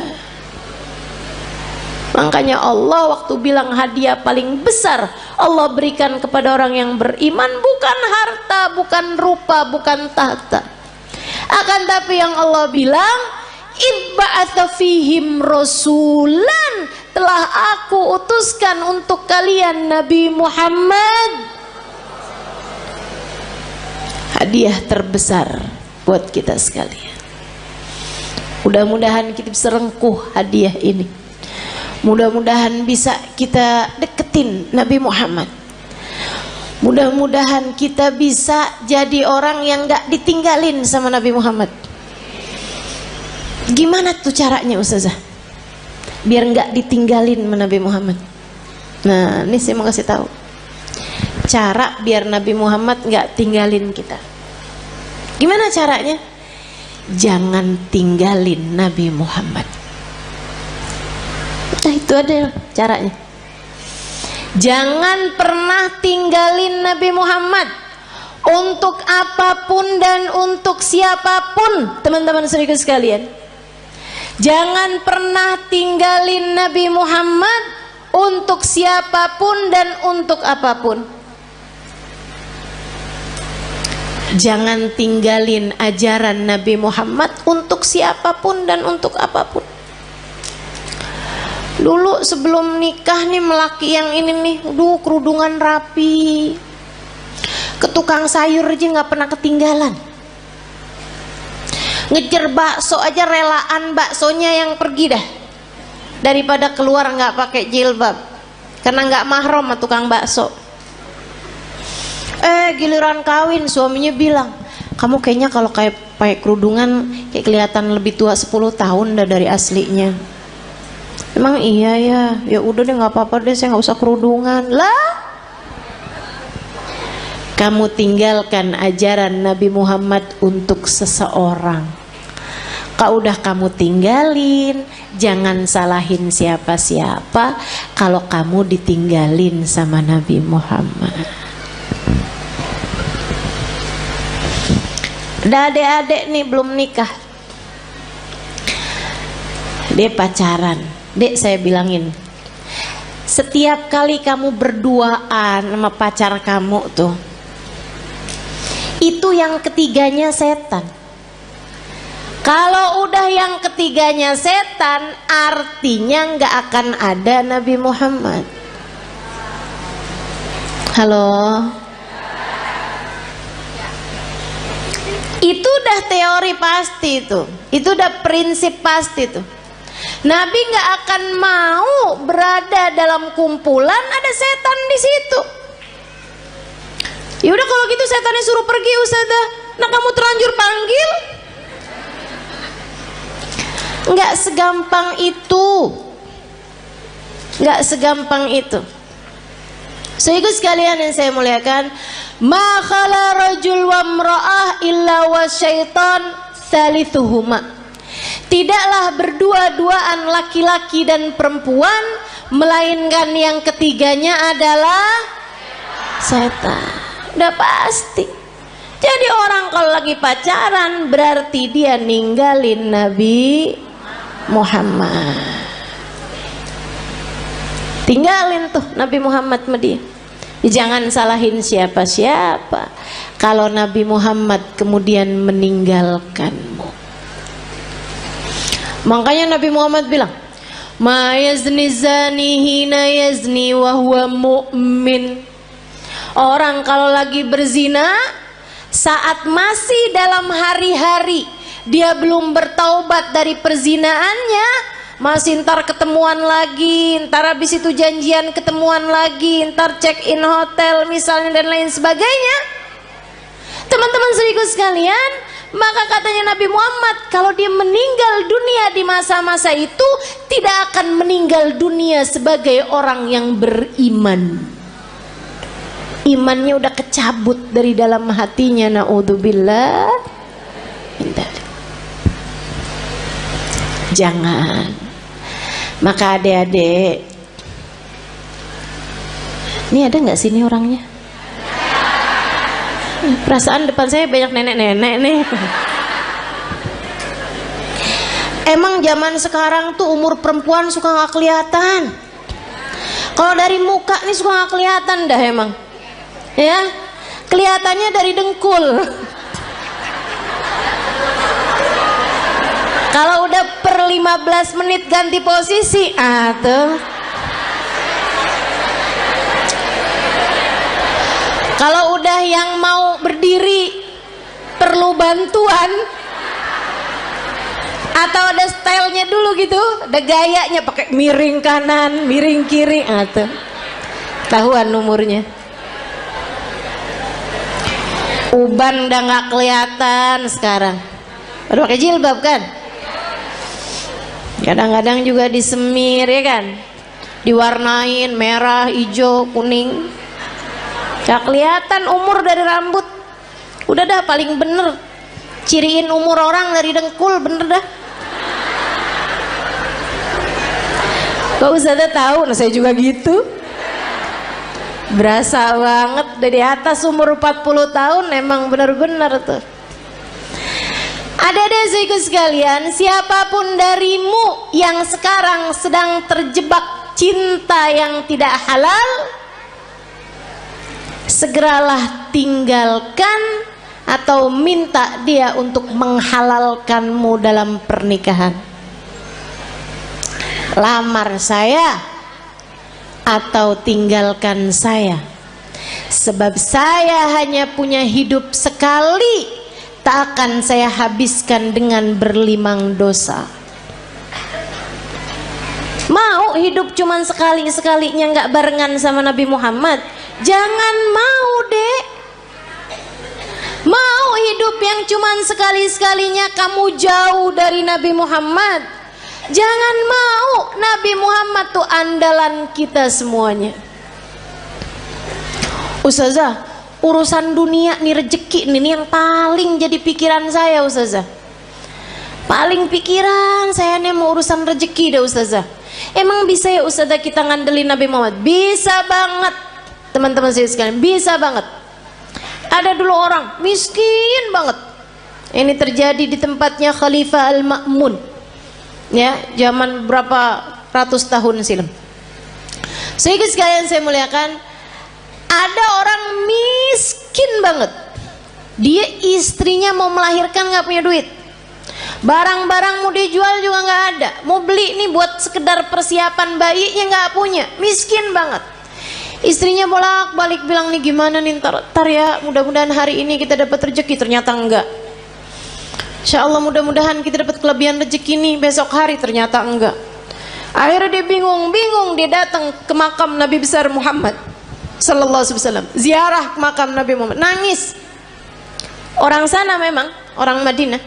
Makanya Allah waktu bilang hadiah paling besar Allah berikan kepada orang yang beriman bukan harta, bukan rupa, bukan tahta. Akan tapi yang Allah bilang, Ibba'atha fihim rasulan, telah aku utuskan untuk kalian Nabi Muhammad. Hadiah terbesar buat kita sekalian. Mudah-mudahan kita bisa rengkuh hadiah ini. Mudah-mudahan bisa kita deketin Nabi Muhammad. Mudah-mudahan kita bisa jadi orang yang gak ditinggalin sama Nabi Muhammad. Gimana tuh caranya Ustazah? Biar gak ditinggalin sama Nabi Muhammad. Nah, ini saya mau kasih tahu. Cara biar Nabi Muhammad gak tinggalin kita. Gimana caranya? Jangan tinggalin Nabi Muhammad. Nah, itu ada caranya. Jangan pernah tinggalin Nabi Muhammad, untuk apapun dan untuk siapapun. Teman-teman saudaraku sekalian, jangan pernah tinggalin Nabi Muhammad untuk siapapun dan untuk apapun. Jangan tinggalin ajaran Nabi Muhammad untuk siapapun dan untuk apapun. Dulu sebelum nikah nih, melaki yang ini nih, kerudungan rapi, ke tukang sayur aja nggak pernah ketinggalan. Ngejar bakso aja relaan baksonya yang pergi dah, daripada keluar nggak pakai jilbab, karena nggak mahram sama tukang bakso. Giliran kawin suaminya bilang, kamu kayaknya kalau kayak pakai kerudungan kayak kelihatan lebih tua 10 tahun dah dari aslinya. Emang iya ya? Ya udah deh, nggak apa-apa deh, saya nggak usah kerudungan lah. Kamu tinggalkan ajaran Nabi Muhammad untuk seseorang, kalau udah kamu tinggalin, jangan salahin siapa-siapa kalau kamu ditinggalin sama Nabi Muhammad. Ada adik-adik nih belum nikah, dia pacaran. Dek, saya bilangin, setiap kali kamu berduaan sama pacar kamu tuh, itu yang ketiganya setan. Kalau udah yang ketiganya setan, artinya nggak akan ada Nabi Muhammad. Halo? Itu udah teori pasti tuh. Itu udah prinsip pasti tuh. Nabi nggak akan mau berada dalam kumpulan ada setan di situ. Ya udah kalau gitu setannya suruh pergi Ustazah. Nah, kamu terlanjur panggil. Nggak segampang itu. Nggak segampang itu. Sehingga sekalian yang saya muliakan, ma khala rajul wa imra'ah illa wa syaitan thalithuhuma. Tidaklah berdua-duaan laki-laki dan perempuan, melainkan yang ketiganya adalah setan. Udah pasti. Jadi orang kalau lagi pacaran berarti dia ninggalin Nabi Muhammad. Tinggalin tuh Nabi Muhammad sama dia. Jangan salahin siapa-siapa kalau Nabi Muhammad kemudian meninggalkanmu. Makanya Nabi Muhammad bilang, ma yazni zani hina yazni wa huwa mu'min. Orang kalau lagi berzina saat masih dalam hari-hari dia belum bertaubat dari perzinaannya, masih ntar ketemuan lagi, ntar habis itu janjian ketemuan lagi, ntar check in hotel misalnya dan lain sebagainya. Teman-teman saudaraku sekalian, maka katanya Nabi Muhammad, kalau dia meninggal dunia di masa-masa itu, tidak akan meninggal dunia sebagai orang yang beriman. Imannya udah kecabut dari dalam hatinya, naudzubillah. Jangan. Maka adik-adik, ini ada nggak sini orangnya? Perasaan depan saya banyak nenek-nenek nih. Emang zaman sekarang tuh umur perempuan suka nggak kelihatan. Kalau dari muka nih suka nggak kelihatan dah emang. Ya, kelihatannya dari dengkul. Kalau udah 15 menit ganti posisi. Tuh. Kalau udah yang mau berdiri perlu bantuan atau ada stylenya dulu gitu, ada gayanya pakai miring kanan, miring kiri, tuh. Tahuan umurnya. Uban udah nggak kelihatan sekarang. Baru pakai jilbab kan? Kadang-kadang juga disemir ya kan? Diwarnain merah, hijau, kuning. Gak kelihatan umur dari rambut. Udah dah paling bener ciriin umur orang dari dengkul, bener dah. Kok Ustazah tahu? Nah saya juga gitu. Berasa banget dari atas umur 40 tahun emang bener-bener tuh. Adik-adik sekalian, siapapun darimu yang sekarang sedang terjebak cinta yang tidak halal, segeralah tinggalkan atau minta dia untuk menghalalkanmu dalam pernikahan. Lamar saya atau tinggalkan saya, sebab saya hanya punya hidup sekali, tak akan saya habiskan dengan berlimang dosa. Mau hidup cuman sekali-sekalinya nggak barengan sama Nabi Muhammad? Jangan mau, Dek. Mau hidup yang cuman sekali-sekalinya kamu jauh dari Nabi Muhammad? Jangan mau. Nabi Muhammad tuh andalan kita semuanya. Ustazah, urusan dunia nih, rezeki nih yang paling jadi pikiran saya, Ustazah. Paling pikiran saya nih mau urusan rezeki deh, Ustazah. Emang bisa ya Ustazah kita ngandelin Nabi Muhammad? Bisa banget. Teman-teman saya sekalian, bisa banget. Ada dulu orang miskin banget. Ini terjadi di tempatnya Khalifah Al-Ma'mun. Ya, zaman berapa ratus tahun silam. Sedikit sekalian saya muliakan, ada orang miskin banget. Dia istrinya mau melahirkan nggak punya duit. Barang-barang mau dijual juga nggak ada. Mau beli nih buat sekedar persiapan bayinya nggak punya. Miskin banget. Istrinya bolak-balik bilang nih gimana nih ntar ya, mudah-mudahan hari ini kita dapat rezeki. Ternyata enggak. Insya Allah mudah-mudahan kita dapat kelebihan rezeki nih besok hari. Ternyata enggak. Akhirnya dia bingung, dia datang ke makam Nabi besar Muhammad Sallallahu Alaihi Wasallam, ziarah ke makam Nabi Muhammad, nangis. Orang sana memang, orang Madinah.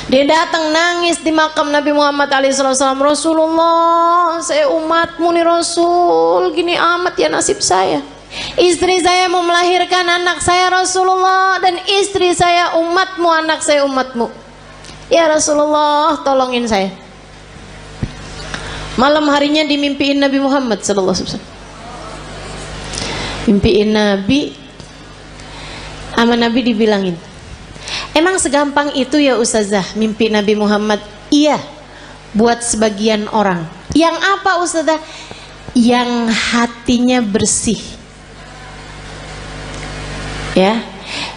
Dia datang nangis di makam Nabi Muhammad SAW. Rasulullah, saya umatmu nih Rasul, gini amat ya nasib saya. Istri saya mau melahirkan anak saya Rasulullah, dan istri saya umatmu, anak saya umatmu. Ya Rasulullah, tolongin saya. Malam harinya dimimpiin Nabi Muhammad SAW. Mimpiin Nabi, sama Nabi dibilangin, emang segampang itu ya Ustazah mimpi Nabi Muhammad? Iya, buat sebagian orang. Yang apa Ustazah? Yang hatinya bersih. Ya,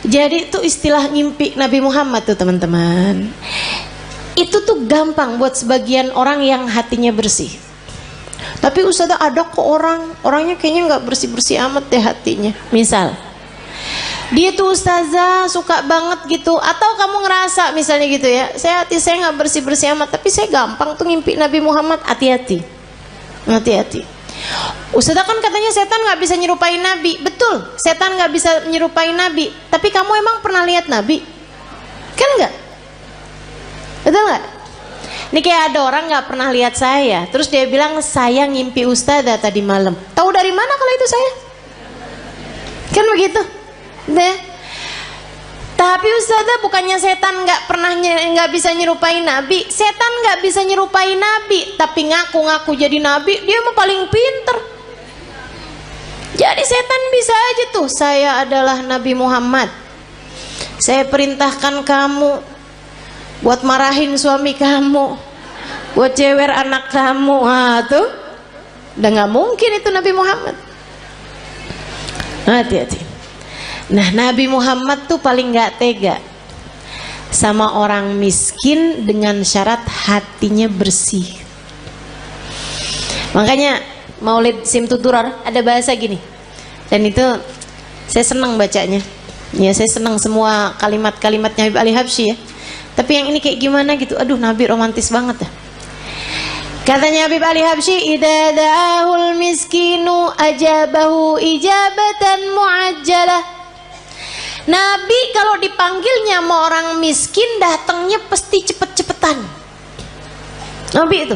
jadi itu istilah mimpi Nabi Muhammad tuh teman-teman. Itu tuh gampang buat sebagian orang yang hatinya bersih. Tapi Ustazah ada kok orangnya kayaknya nggak bersih-bersih amat deh hatinya. Misal dia tuh Ustazah suka banget gitu, atau kamu ngerasa misalnya gitu ya, hati saya nggak bersih-bersih amat, tapi saya gampang tuh ngimpi Nabi Muhammad. Hati-hati. Ustazah kan katanya setan nggak bisa nyerupai Nabi. Betul, setan nggak bisa nyerupai Nabi. Tapi kamu emang pernah lihat Nabi? Kan nggak? Betul nggak? Ini kayak ada orang nggak pernah lihat saya, terus dia bilang saya ngimpi Ustazah tadi malam. Tahu dari mana kalau itu saya? Kan begitu. Deh. Tapi Ustazah bukannya setan nggak bisa nyerupai Nabi. Setan nggak bisa nyerupai Nabi, tapi ngaku-ngaku jadi Nabi, dia mah paling pinter. Jadi setan bisa aja tuh, saya adalah Nabi Muhammad, saya perintahkan kamu buat marahin suami kamu, buat jewer anak kamu. Tuh udah nggak mungkin itu Nabi Muhammad. Hati-hati. Nah, Nabi Muhammad tuh paling nggak tega. sama orang miskin dengan syarat hatinya bersih. Makanya Maulid Simtuturar ada bahasa gini, dan itu saya senang bacanya. Ya, saya senang semua kalimat-kalimatnya Habib Ali Habsyi ya. Tapi yang ini kayak gimana gitu, aduh Nabi romantis banget ya. Katanya Habib Ali Habsyi, idza da'ahul miskinu ajabahu ijabatan muajjalah. Nabi kalau dipanggilnya sama orang miskin datangnya pasti cepet-cepetan. Nabi itu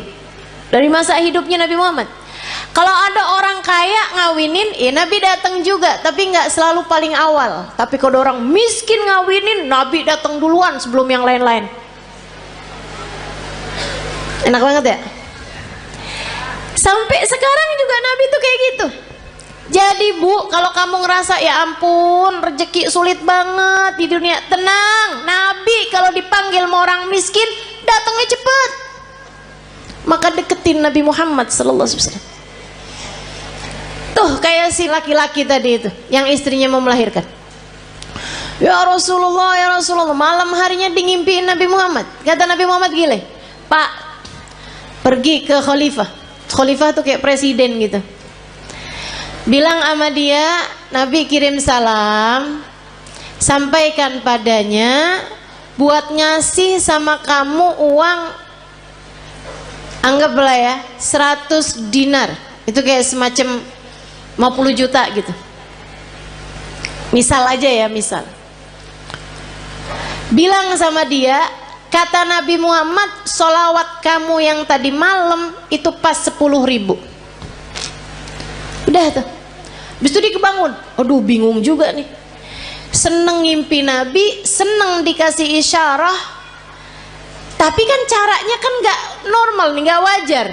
dari masa hidupnya Nabi Muhammad. Kalau ada orang kaya ngawinin, ya Nabi datang juga, tapi nggak selalu paling awal. Tapi kalau orang miskin ngawinin, Nabi datang duluan sebelum yang lain-lain. Enak banget ya. Sampai sekarang juga Nabi tuh kayak gitu. Jadi Bu, kalau kamu ngerasa ya ampun rezeki sulit banget di dunia, tenang. Nabi kalau dipanggil sama orang miskin datangnya cepet. Maka deketin Nabi Muhammad sallallahu alaihi wasallam. Tuh kayak si laki-laki tadi itu yang istrinya mau melahirkan. Ya Rasulullah, malam harinya ngimpiin Nabi Muhammad. Kata Nabi Muhammad gile, Pak, pergi ke khalifah. Khalifah tuh kayak presiden gitu. Bilang sama dia, Nabi kirim salam, sampaikan padanya buat ngasih sama kamu uang, anggaplah ya 100 dinar. Itu kayak semacam 50 juta gitu. Misal aja ya, misal. Bilang sama dia, kata Nabi Muhammad, sholawat kamu yang tadi malam itu pas 10.000. Udah tuh. Habis itu dia kebangun. Aduh bingung juga nih. Seneng ngimpi Nabi, seneng dikasih isyarah. Tapi kan caranya kan gak normal nih, gak wajar.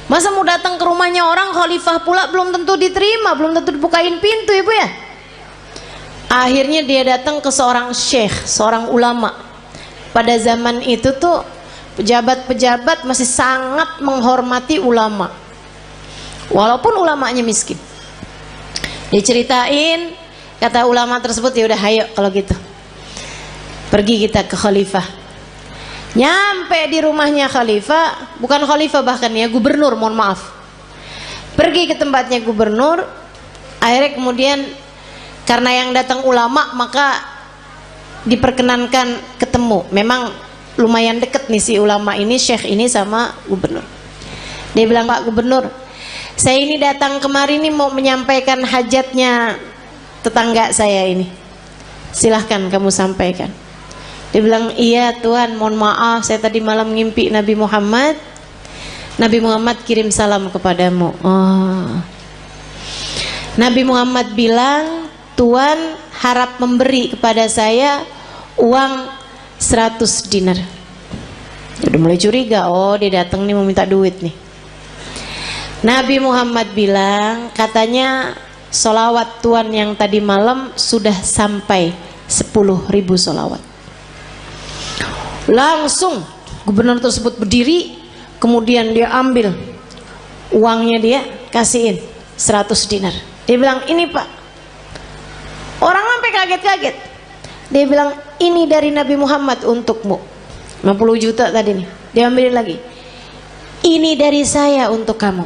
Masa mau datang ke rumahnya orang khalifah pula belum tentu diterima, belum tentu dibukain pintu ibu ya. Akhirnya dia datang ke seorang syekh, seorang ulama. Pada zaman itu tuh pejabat-pejabat masih sangat menghormati ulama, walaupun ulamanya miskin. Diceritain, kata ulama tersebut, ya udah ayo kalau gitu pergi kita ke khalifah. Nyampe di rumahnya khalifah, bukan khalifah bahkan ya, gubernur, mohon maaf. Pergi ke tempatnya gubernur. Akhirnya kemudian karena yang datang ulama, maka diperkenankan ketemu. Memang lumayan deket nih si ulama ini, syekh ini sama gubernur. Dia bilang, Pak Gubernur, saya ini datang kemari nih mau menyampaikan hajatnya tetangga saya ini. Silahkan kamu sampaikan. Dia bilang, iya Tuhan, mohon maaf saya tadi malam ngimpi Nabi Muhammad. Nabi Muhammad kirim salam kepadamu. Oh. Nabi Muhammad bilang, Tuhan harap memberi kepada saya uang 100 dinar. Udah mulai curiga, oh dia datang nih mau minta duit nih. Nabi Muhammad bilang, katanya sholawat Tuhan yang tadi malam sudah sampai 10.000 sholawat. Langsung gubernur tersebut berdiri, kemudian dia ambil uangnya, dia kasihin 100 dinar. Dia bilang, ini Pak. Orang sampai kaget-kaget. Dia bilang, ini dari Nabi Muhammad untukmu. 50 juta tadi nih. Dia ambilin lagi. Ini dari saya untuk kamu.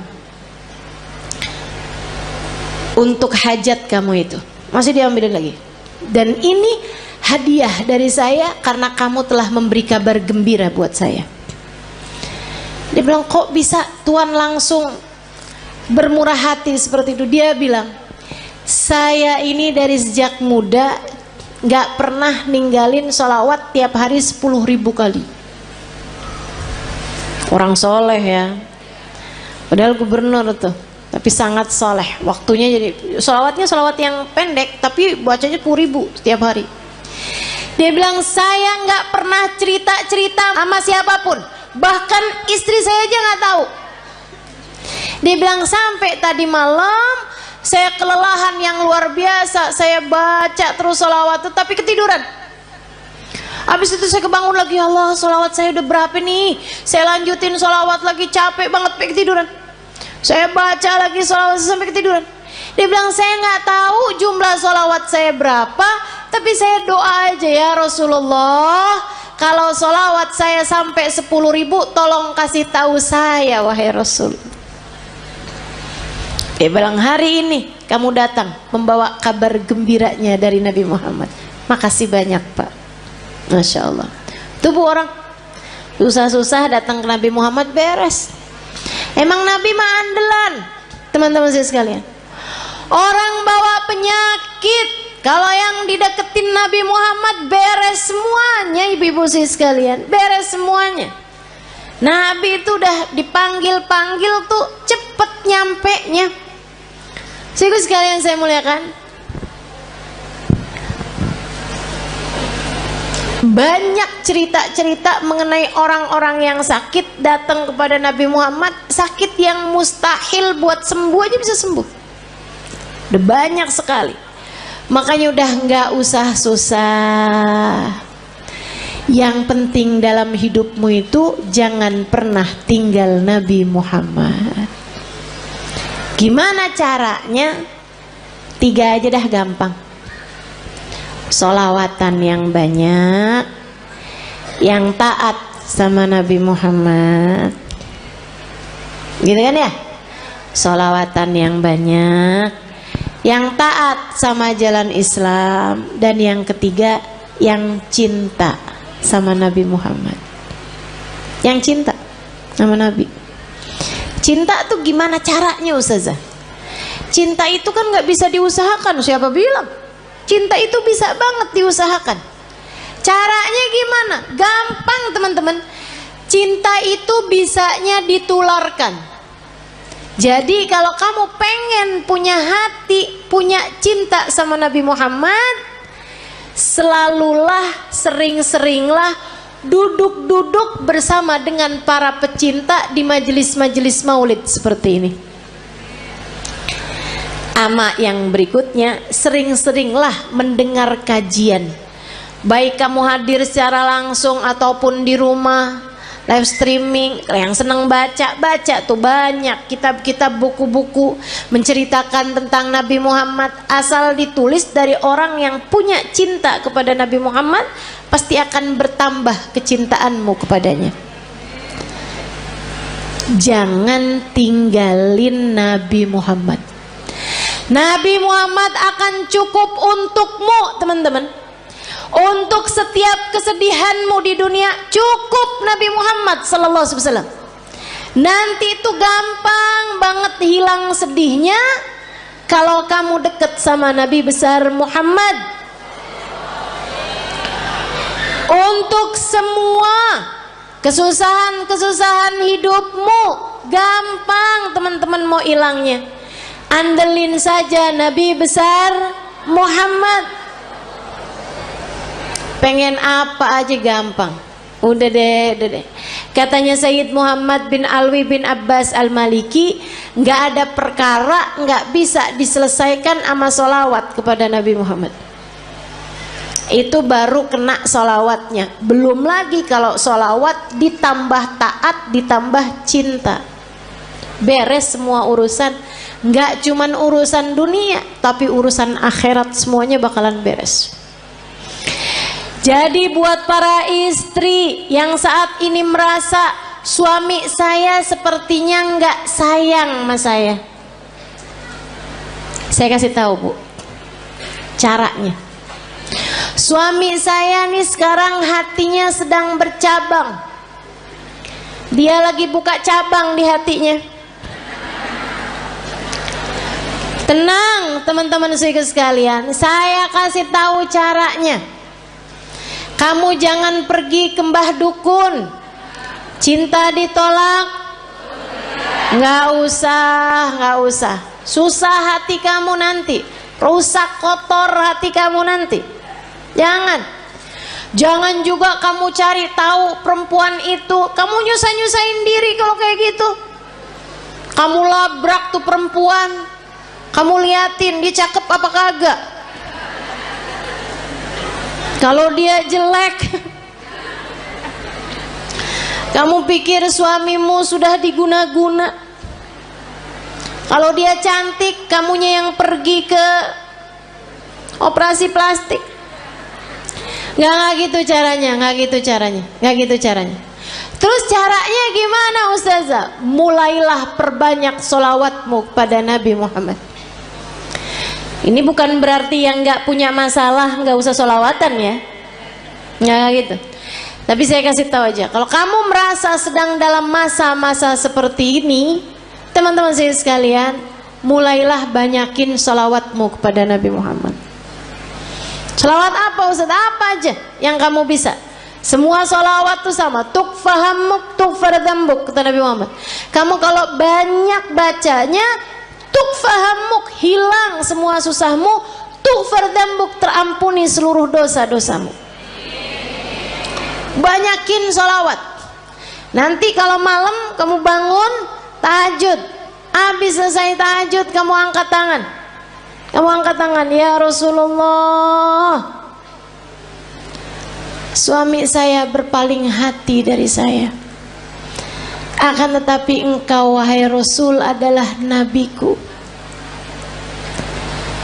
Untuk hajat kamu itu. Masih diambilin lagi. Dan ini hadiah dari saya karena kamu telah memberi kabar gembira buat saya. Dia bilang, kok bisa Tuhan langsung bermurah hati seperti itu? Dia bilang, saya ini dari sejak muda gak pernah ninggalin sholawat tiap hari 10.000 kali. Orang soleh ya. Padahal gubernur tuh, tapi sangat soleh. Waktunya jadi sholawatnya sholawat yang pendek, tapi bacanya 10.000 setiap hari. Dia bilang, saya nggak pernah cerita-cerita sama siapapun, bahkan istri saya aja nggak tahu. Dia bilang, sampai tadi malam saya kelelahan yang luar biasa, saya baca terus sholawat itu tapi ketiduran. Habis itu saya kebangun lagi, Allah sholawat saya udah berapa nih, saya lanjutin sholawat lagi, capek banget sampai ketiduran. Saya baca lagi sholawat sampai ketiduran. Dia bilang, saya nggak tahu jumlah sholawat saya berapa, tapi saya doa aja ya Rasulullah, kalau sholawat saya sampai 10.000 tolong kasih tahu saya wahai Rasul. Bilang hari ini kamu datang membawa kabar gembiranya dari Nabi Muhammad. Makasih banyak Pak. Masya Allah. Tuh bu, orang susah-susah datang ke Nabi Muhammad beres. Emang Nabi mah andalan, teman-teman saya sekalian. Orang bawa penyakit, kalau yang dideketin Nabi Muhammad beres semuanya, ibu-ibu saya sekalian, beres semuanya. Nabi itu udah dipanggil-panggil tuh cepet nyampe-nya. Ibu sekalian saya muliakan, banyak cerita-cerita mengenai orang-orang yang sakit datang kepada Nabi Muhammad, sakit yang mustahil buat sembuh aja bisa sembuh. Udah banyak sekali. Makanya udah nggak usah susah. Yang penting dalam hidupmu itu jangan pernah tinggal Nabi Muhammad. Gimana caranya? 3 aja dah gampang. Sholawatan yang banyak, yang taat sama Nabi Muhammad, gitu kan ya? Sholawatan yang banyak, yang taat sama jalan Islam, dan yang ketiga yang cinta sama Nabi Muhammad. Yang cinta sama Nabi. Cinta tuh gimana caranya Ustazah? Cinta itu kan gak bisa diusahakan. Siapa bilang? Cinta itu bisa banget diusahakan. Caranya gimana? Gampang teman-teman. Cinta itu bisanya ditularkan. Jadi kalau kamu pengen punya hati, punya cinta sama Nabi Muhammad, selalulah, sering-seringlah duduk-duduk bersama dengan para pecinta di majelis-majelis maulid seperti ini. Ama yang berikutnya, sering-seringlah mendengar kajian. Baik kamu hadir secara langsung ataupun di rumah, live streaming. Yang senang baca tuh banyak kitab-kitab, buku-buku menceritakan tentang Nabi Muhammad. Asal ditulis dari orang yang punya cinta kepada Nabi Muhammad, pasti akan bertambah kecintaanmu kepadanya. Jangan tinggalin Nabi Muhammad. Nabi Muhammad akan cukup untukmu teman-teman. Untuk setiap kesedihanmu di dunia cukup Nabi Muhammad sallallahu alaihi wasallam. Nanti itu gampang banget hilang sedihnya kalau kamu deket sama Nabi besar Muhammad. Untuk semua kesusahan-kesusahan hidupmu gampang teman-teman mau hilangnya. Andelin saja Nabi besar Muhammad. Pengen apa aja gampang. Udah deh. Katanya Sayyid Muhammad bin Alwi bin Abbas Al-Maliki, nggak ada perkara nggak bisa diselesaikan sama sholawat kepada Nabi Muhammad. Itu baru kena sholawatnya. Belum lagi kalau sholawat ditambah taat, ditambah cinta, beres semua urusan. Nggak cuman urusan dunia, tapi urusan akhirat semuanya bakalan beres. Jadi buat para istri yang saat ini merasa suami saya sepertinya nggak sayang sama saya kasih tahu bu, caranya. Suami saya nih sekarang hatinya sedang bercabang. Dia lagi buka cabang di hatinya. Tenang teman-teman sekalian, saya kasih tahu caranya. Kamu jangan pergi ke mbah dukun. Cinta ditolak, nggak usah. Susah hati kamu nanti, rusak kotor hati kamu nanti. Jangan juga kamu cari tahu perempuan itu. Kamu nyusahin diri kalau kayak gitu. Kamu labrak tuh perempuan, kamu liatin dia cakep apa kagak. Kalau dia jelek, kamu pikir suamimu sudah diguna-guna. Kalau dia cantik, kamunya yang pergi ke operasi plastik. Nggak gitu caranya, nggak gitu caranya. Terus caranya gimana Ustazah? Mulailah perbanyak sholawatmu kepada Nabi Muhammad. Ini bukan berarti yang nggak punya masalah nggak usah sholawatan ya, nggak gitu. Tapi saya kasih tahu aja, kalau kamu merasa sedang dalam masa-masa seperti ini, teman-teman saya sekalian, mulailah banyakin sholawatmu kepada Nabi Muhammad. Sholawat apa Ustaz? Apa aja yang kamu bisa. Semua sholawat itu sama. Tukfahammuk tukfardambuk, kata Nabi Muhammad. Kamu kalau banyak bacanya, tukfahammuk, hilang semua susahmu, tukfardambuk, terampuni seluruh dosa-dosamu. Banyakin sholawat. Nanti kalau malam kamu bangun tahajud, habis selesai tahajud kamu angkat tangan. Ya Rasulullah, suami saya berpaling hati dari saya, akan tetapi engkau wahai Rasul adalah nabiku.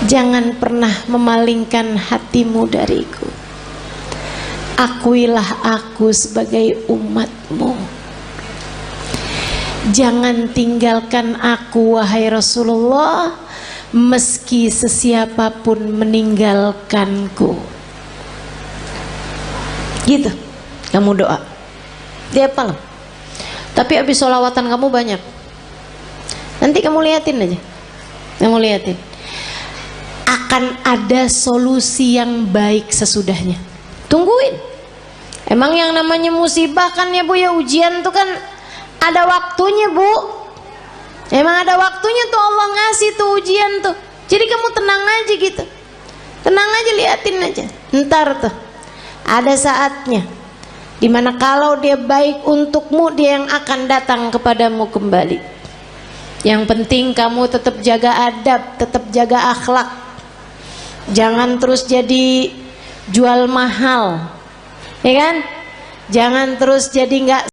Jangan pernah memalingkan hatimu dariku. Akuilah aku sebagai umatmu. Jangan tinggalkan aku wahai Rasulullah, meski sesiapapun meninggalkanku. Gitu kamu doa tiap malam. Tapi habis sholawatan kamu banyak, nanti kamu liatin aja, akan ada solusi yang baik sesudahnya. Tungguin. Emang yang namanya musibah kan ya Bu ya, ujian tuh kan ada waktunya Bu. Emang ada waktunya tuh Allah ngasih tuh ujian tuh. Jadi kamu tenang aja gitu. Tenang aja, liatin aja. Ntar tuh ada saatnya dimana kalau dia baik untukmu, dia yang akan datang kepadamu kembali. Yang penting kamu tetap jaga adab, tetap jaga akhlak. Jangan terus jadi jual mahal, ya kan? Jangan terus jadi nggak